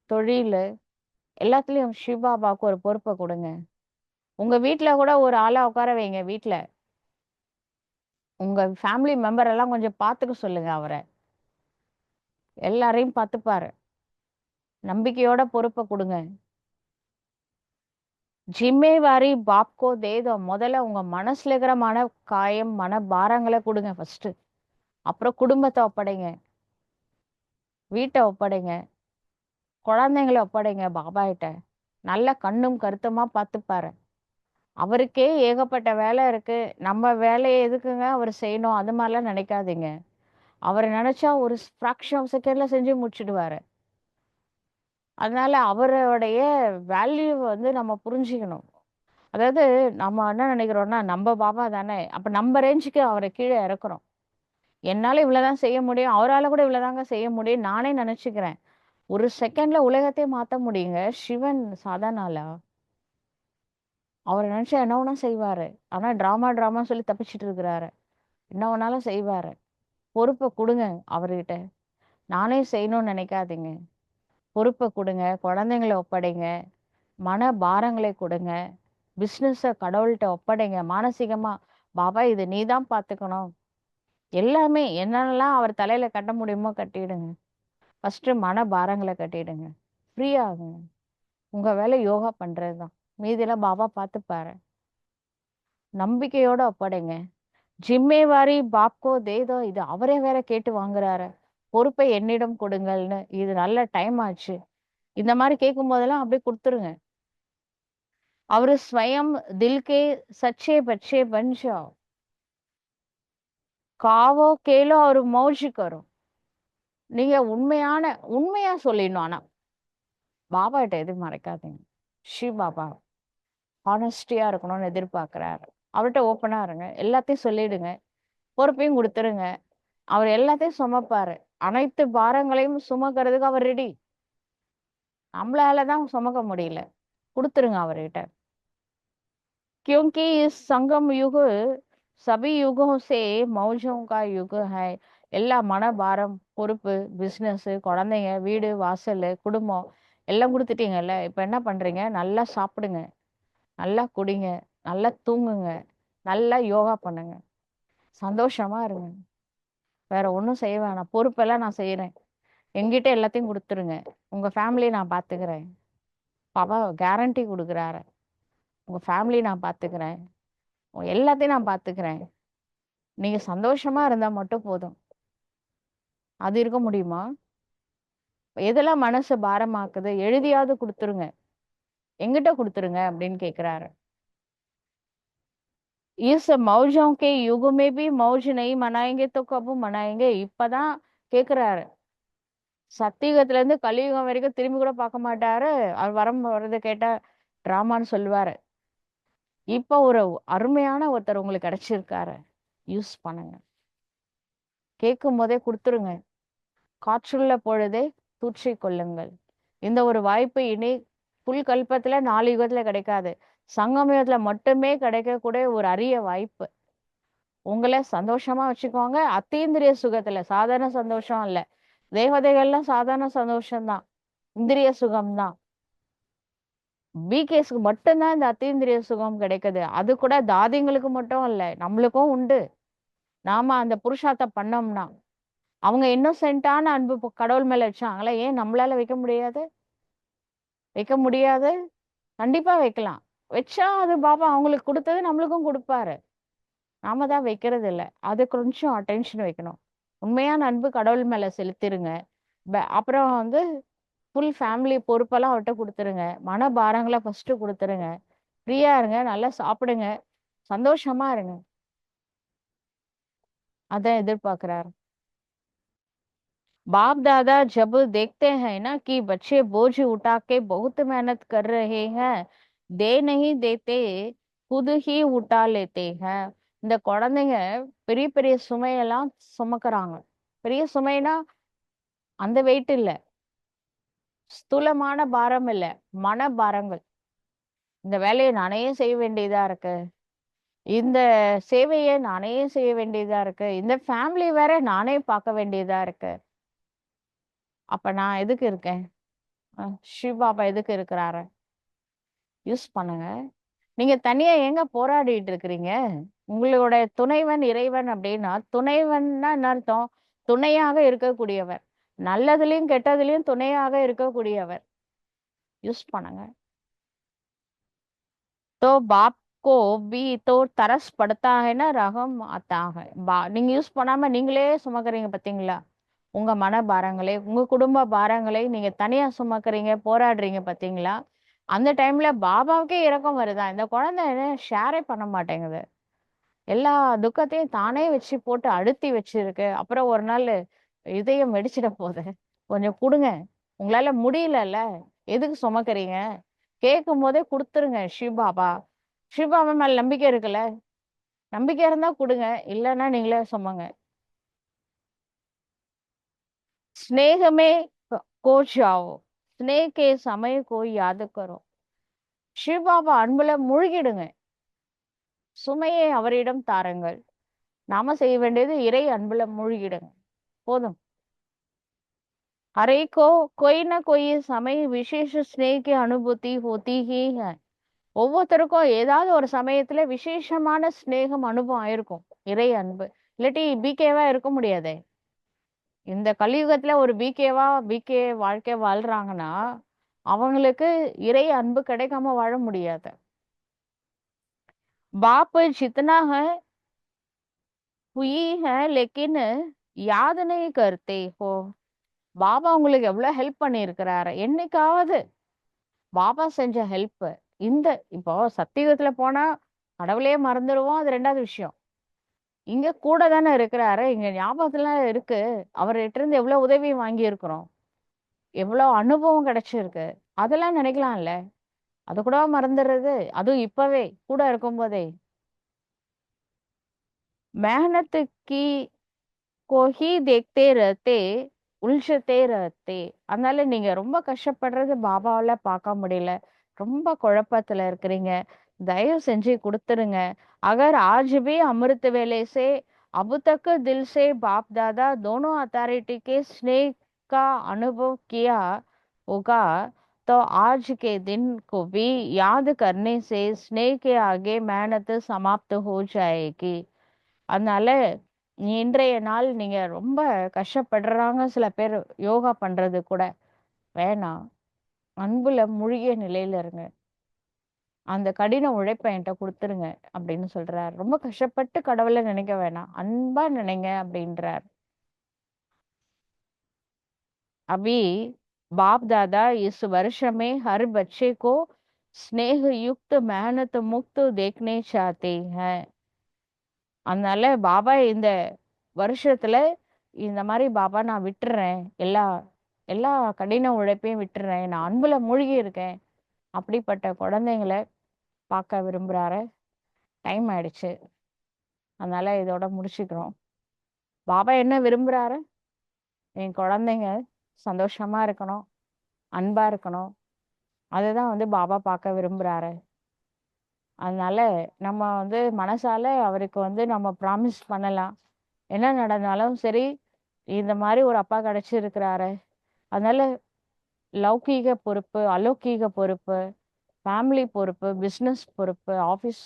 தொழில் எல்லாத்துலயும் ஸ்ரீபாபாவுக்கு ஒரு பொறுப்பை கொடுங்க. உங்க வீட்ல கூட ஒரு ஆளா உட்கார வைங்க. வீட்ல உங்க ஃபேமிலி மெம்பர் எல்லாம் கொஞ்சம் பாத்துக்க சொல்லுங்க. அவரை எல்லாரையும் பார்த்துப்பாரு. நம்பிக்கையோட பொறுப்பை கொடுங்க. ஜிம்மேவாரி பாப்கோ தேதோ. முதல்ல உங்க மனசுல இருக்கிற மன காயம், மன பாரங்களை கொடுங்க ஃபர்ஸ்ட். அப்புறம் குடும்பத்தை ஒப்படைங்க, வீட்டை ஒப்படைங்க, குழந்தைங்களை ஒப்படைங்க பாபா கிட்ட. நல்ல கண்ணும் கருத்துமா பார்த்துப்பாரு. அவருக்கே ஏகப்பட்ட வேலை இருக்கு. நம்ம வேலையை எதுக்குங்க அவர் செய்யணும்? அது மாதிரிலாம் நினைக்காதீங்க. அவரை நினைச்சா ஒரு ஃப்ராக்ஷன் ஆஃப் செகண்ட்ல செஞ்சு முடிச்சிடுவாரு. அதனால அவருடைய வேல்யூ வந்து நம்ம புரிஞ்சுக்கணும். அதாவது நம்ம என்ன நினைக்கிறோம்னா, நம்ம பாபா தானே, அப்ப நம்ம ரேஞ்சுக்கு அவரை கீழே இறக்குறோம். என்னால இவ்வளவுதான் செய்ய முடியும், அவரால கூட இவ்வளவுதாங்க செய்ய முடியும் நானே நினைச்சுக்கிறேன். ஒரு செகண்ட்ல உலகத்தையே மாத்த முடியுங்க. சிவன் சாதாரண ஆளா? அவரை நினைச்சா என்ன வேணா செய்வாரு. ஆனா டிராமா டிராமா சொல்லி தப்பிச்சிட்டு இருக்கிறாரு. என்ன வேணாலும் செய்வாரு. பொறுப்பை கொடுங்க அவர்கிட்ட. நானே செய்யணும்னு நினைக்காதீங்க. பொறுப்பை கொடுங்க, குழந்தைங்களை ஒப்படைங்க, மன பாரங்களை கொடுங்க, பிசினஸ கடவுள்கிட்ட ஒப்படைங்க. மானசீகமா, பாபா இது நீதான் பாத்துக்கணும். எல்லாமே என்னென்னலாம் அவர் தலையில கட்ட முடியுமோ கட்டிடுங்க. ஃபர்ஸ்ட் மன பாரங்களை கட்டிடுங்க. ஃப்ரீ ஆகுங்க. உங்க வேலை யோகா பண்றதுதான். மீதியெல்லாம் பாபா பார்த்துப்பாரு. நம்பிக்கையோட ஒப்படைங்க. ஜிம்மேவாரி பாப்கோ தேதோ. இது அவரே வேற கேட்டு வாங்குறாரு. பொறுப்பை என்னிடம் கொடுங்கள்னு. இது நல்ல டைம் ஆச்சு. இந்த மாதிரி கேட்கும் போதெல்லாம் அப்படியே கொடுத்துருங்க. அவரு ஸ்வயம் தில்கே சச்சே பச்சே பன் ஜாओ. காவோ கேலோ அவரு மௌஜ் கரோ. நீங்க உண்மையா சொல்லிடணும். ஆனா பாபா கிட்ட எதுவும் மறைக்காதீங்க. ஸ்ரீ பாபா ஹானஸ்டியா இருக்கணும்னு எதிர்பார்க்கிறாரு. அவர்கிட்ட ஓப்பனா இருங்க. எல்லாத்தையும் சொல்லிடுங்க. பொறுப்பையும் கொடுத்துருங்க. அவர் எல்லாத்தையும் சுமப்பாரு. அனைத்து பாரங்களையும் சுமக்கிறதுக்கு அவர் ரெடி. நம்மளாலதான் சுமக்க முடியல. கொடுத்துருங்க அவர்கிட்ட. क्योंकि इस संगम युग सभी युगों से मौजों का युग है. எல்லா மனபாரம், பொறுப்பு, பிசினஸ், குழந்தைங்க, வீடு வாசல், குடும்பம் எல்லாம் கொடுத்துட்டீங்கல்ல. இப்ப என்ன பண்றீங்க? நல்லா சாப்பிடுங்க, நல்லா குடிங்க, நல்லா தூங்குங்க, நல்லா யோகா பண்ணுங்க, சந்தோஷமா இருங்க. வேற ஒண்ணும் செய்ய வேணாம். பொறுப்பெல்லாம் நான் செய்யறேன். என்கிட்ட எல்லாத்தையும் கொடுத்துருங்க. உங்க ஃபேமிலியை நான் பாத்துக்கிறேன். பாபா கேரண்டி கொடுக்குறாரு. உங்க ஃபேமிலி நான் பாத்துக்கிறேன். எல்லாத்தையும் நான் பாத்துக்கிறேன். நீங்க சந்தோஷமா இருந்தா மட்டும் போதும். அது இருக்க முடியுமா? எதெல்லாம் மனசு பாரமாக்குது எழுதியாவது கொடுத்துருங்க. எங்கிட்ட கொடுத்துருங்க அப்படின்னு கேக்குறாரு. इस मौजों के युग में भी मौज नहीं मनाएंगे तो कब मनाएंगे? இப்பதான் கேக்குறாரு. சத்தியுகத்துல இருந்து கலியுகம் வரைக்கும் திரும்பி கூட பார்க்க மாட்டாரு. அவர் வரம் வர்றதை கேட்டா டிராமான்னு சொல்லுவாரு. இப்ப ஒரு அருமையான ஒருத்தர் உங்களுக்கு கிடைச்சிருக்காரு. யூஸ் பண்ணுங்க. கேட்கும் போதே கொடுத்துருங்க. காற்றுள்ள பொழுதே தூற்றிக் கொள்ளுங்கள். இந்த ஒரு வாய்ப்பு இனி புல் கல்பத்துல 4 யுகத்துல கிடைக்காது. சங்கம யுகத்துல மட்டுமே கிடைக்கக்கூடிய ஒரு அரிய வாய்ப்பு. உங்களை சந்தோஷமா வச்சுக்கோங்க. அத்தீந்திரிய சுகத்துல சாதாரண சந்தோஷம் இல்ல. தேவதைகள்லாம் சாதாரண சந்தோஷம்தான். இந்திரிய சுகம்தான். பிகேஸ்க்கு மட்டும்தான் இந்த அத்தீந்திரிய சுகம் கிடைக்குது. அது கூட தாதிங்களுக்கு மட்டும் இல்ல, நம்மளுக்கும் உண்டு. நாம அந்த புருஷார்த்தம் பண்ணோம்னா. அவங்க இன்னோசென்ட்டான அன்பு கடவுள் மேல வச்சாங்களே, ஏன் நம்மளால வைக்க முடியாது? வைக்க முடியாது. கண்டிப்பா வைக்கலாம். வச்சா அது பாபா அவங்களுக்கு கொடுத்தது நம்மளுக்கும் கொடுப்பாரு. நாம தான் வைக்கிறது இல்ல. அது கொஞ்சம் அட்டென்ஷன் வைக்கணும். உண்மையான அன்பு கடவுள் மேல செலுத்திருங்க. அப்புறம் வந்து ஃபுல் ஃபேமிலி பொறுப்பெல்லாம் அவர்ட்ட குடுத்துருங்க. மன பாரங்கள ஃபர்ஸ்ட்டு குடுத்துருங்க. ஃப்ரீயா இருங்க. நல்லா சாப்பிடுங்க. சந்தோஷமா இருங்க. அதான் எதிர்பார்க்கிறாரு. बाप दादा जब देखते हैं ना कि बच्चे बोझ उठा के बहुत मेहनत कर रहे हैं, दे नहीं देते, खुद ही उठा लेते हैं. இந்த குழந்தைங்க பெரிய பெரிய சுமையெல்லாம் சுமக்குறாங்க. பெரிய சுமைனா அந்த வெயிட் இல்ல, ஸ்தூலமான பாரம் இல்ல, மன பாரங்கள். இந்த வேலையை நானே செய்ய வேண்டியதா இருக்கு. இந்த சேவையை நானே செய்ய வேண்டியதா இருக்கு. இந்த ஃபேமிலி வேற நானே பார்க்க வேண்டியதா இருக்கு. அப்ப நான் எதுக்கு இருக்கேன்? சிவ பாபா எதுக்கு இருக்கிறாரு? யூஸ் பண்ணுங்க. நீங்க தனியா ஏங்க போராடிட்டு இருக்கிறீங்க? உங்களுடைய துணைவன் இறைவன் அப்படின்னா, துணைவன்னா என்ன அர்த்தம்? துணையாக இருக்கக்கூடியவர். நல்லதுலயும் கெட்டதுலயும் துணையாக இருக்கக்கூடியவர். யூஸ் பண்ணுங்க. तो बाप को भी तो तरस पड़ता है ना, ரகம் आता है. நீங்க யூஸ் பண்ணாம நீங்களே சுமக்குறீங்க பாத்தீங்களா? உங்க மன பாரங்களை, உங்க குடும்ப பாரங்களை நீங்க தனியா சுமக்குறீங்க, போராடுறீங்க பாத்தீங்களா? அந்த டைம்ல பாபாவுக்கே இரக்கம் வருதா? இந்த குழந்தை ஷேரே பண்ண மாட்டேங்குது. எல்லா துக்கத்தையும் தானே வச்சு போட்டு அழுத்தி வச்சிருக்கு. அப்புறம் ஒரு நாள் இதயம் வெடிச்சிட போகுது. கொஞ்சம் குடுங்க. உங்களால முடியலல்ல. எதுக்கு சுமக்குறீங்க? கேட்கும் போதே குடுத்துருங்க சிவபாபா. சிவபாபா மேல நம்பிக்கை இருக்குல்ல? நம்பிக்கை இருந்தா குடுங்க. இல்லன்னா நீங்களே சுமங்க. स्नेह में खो जाओ. स्नेह के समय को याद करो. சிவபாபா அன்புல மூழ்கிடுங்க. சுமையை அவரிடம் தாருங்கள். நாம செய்ய வேண்டியது இறை அன்புல மூழ்கிடுங்க. போதும். हर एक को कोई ना कोई समय विशेष स्नेह की अनुभूति होती ही है. ஒவ்வொருத்தருக்கும் ஏதாவது ஒரு சமயத்துல விசேஷமான ஸ்நேகம் அனுபவம் ஆயிருக்கும். இறை அன்பு இல்லாட்டி பிகேவா இருக்க முடியாதே. இந்த கலியுகத்துல ஒரு பிகே வாழ்க்கை வாழ்றாங்கன்னா அவங்களுக்கு இறை அன்பு கிடைக்காம வாழ முடியாது. बाप जितना है हुई है लेकिन याद नहीं करते हो. பாபா உங்களுக்கு எவ்வளவு ஹெல்ப் பண்ணியிருக்கிறாரு. என்னைக்காவது பாபா செஞ்ச ஹெல்ப் இந்த இப்போ சத்தியுகத்துல போனா கடவுளையே மறந்துடுவோம். அது ரெண்டாவது விஷயம். இங்க கூட தானே இருக்கிறாரு. இங்க ஞாபகத்துல இருக்கு. அவர்கிட்ட இருந்து எவ்வளவு உதவி வாங்கி இருக்கிறோம். எவ்வளவு அனுபவம் கிடைச்சிருக்கு. அதெல்லாம் நினைக்கலாம்ல. அது கூட மறந்துடுறது. அதுவும் இப்பவே கூட இருக்கும்போதே. मेहनत की को ही देखते रहते உல்ஜத்தே ரத்தே. அதனால நீங்க ரொம்ப கஷ்டப்படுறது பாபாவால பார்க்க முடியல. ரொம்ப குழப்பத்துல இருக்கிறீங்க. தயவு செஞ்சு கொடுத்துருங்க. अगर आज भी अमृत वेले से अब तक दिल से बाप दादा दोनों अथॉरिटी के स्नेह का अनुभव किया होगा तो आज के दिन को भी याद करने से स्नेह के आगे मेहनत समाप्त हो जाएगी. அதனால இன்றைய நாள் நீங்க ரொம்ப கஷ்டப்படுறாங்க சில பேர் யோகா பண்றது கூட வேணாம். அன்புல மூழ்கிய நிலையில இருங்க. அந்த கடின உழைப்பை என்கிட்ட கொடுத்துருங்க அப்படின்னு சொல்றார். ரொம்ப கஷ்டப்பட்டு கடவுளை நினைக்க வேணாம். அன்பா நினைங்க அப்படின்றார். अभी बाप दादा इस वर्ष में हर बच्चे को स्नेह युक्त मेहनत मुक्त देखने चाहते हैं. அதனால பாபா இந்த வருஷத்துல இந்த மாதிரி பாபா நான் விட்டுறேன் எல்லா எல்லா கடின உழைப்பையும் விட்டுறேன். நான் அன்புல மூழ்கி இருக்கேன். அப்படிப்பட்ட குழந்தைங்கள பார்க்க விரும்புறாரு. டைம் ஆயிடுச்சு. அதனால இதோட முடிச்சுக்கிறோம். பாபா என்ன விரும்புறாரு? என் குழந்தைங்க சந்தோஷமா இருக்கணும், அன்பா இருக்கணும். அதுதான் பாபா பார்க்க விரும்புறாரு. அதனால நம்ம மனசால அவருக்கு நம்ம ப்ராமிஸ் பண்ணலாம். என்ன நடந்தாலும் சரி, இந்த மாதிரி ஒரு அப்பா கிடைச்சிருக்கிறாரு. அதனால லௌகீக பொறுப்பு, அலௌகீக பொறுப்பு, ஃபேமிலி பொறுப்பு, பிஸ்னஸ் பொறுப்பு, ஆஃபீஸ்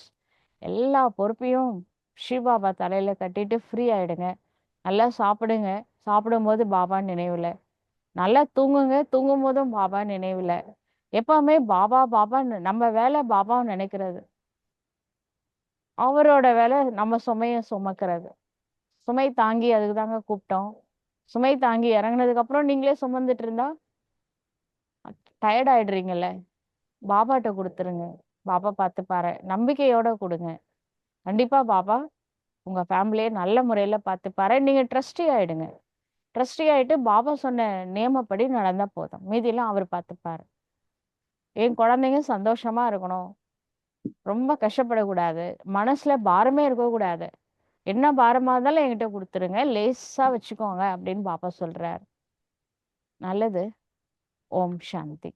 எல்லா பொறுப்பையும் ஸ்ரீபாபா தலையில கட்டிட்டு ஃப்ரீ ஆயிடுங்க. நல்லா சாப்பிடுங்க. சாப்பிடும்போது பாபா நினைவுல. நல்லா தூங்குங்க. தூங்கும் போதும் பாபா நினைவுல. எப்பவுமே பாபா பாபா நம்ம வேலை பாபாவை நினைக்கிறது. அவரோட வேலை நம்ம சுமைய சுமக்கிறது. சுமை தாங்கி அதுக்கு தாங்க கூப்பிட்டோம். சுமை தாங்கி இறங்குனதுக்கு அப்புறம் நீங்களே சுமந்துட்டு இருந்தா டயர்ட் ஆயிடுறீங்கல்ல. பாபாட்ட கொடுத்துருங்க. பாபா பார்த்துப்பாரு. நம்பிக்கையோட கொடுங்க. கண்டிப்பா பாபா உங்க ஃபேமிலியை நல்ல முறையில பார்த்துப்பாரு. நீங்க ட்ரஸ்டி ஆயிடுங்க. ட்ரஸ்டி ஆயிட்டு பாபா சொன்ன நியமப்படி நடந்தா போதும். மீதியெல்லாம் அவர் பார்த்துப்பாரு. என் குழந்தைங்க சந்தோஷமா இருக்கணும். ரொம்ப கஷ்டப்படக்கூடாது. மனசுல பாரமே இருக்கக்கூடாது. என்ன பாரமா இருந்தாலும் என்கிட்ட கொடுத்துருங்க. லேசா வச்சுக்கோங்க அப்படின்னு பாப்பா சொல்றாரு. நல்லது. ஓம் சாந்தி.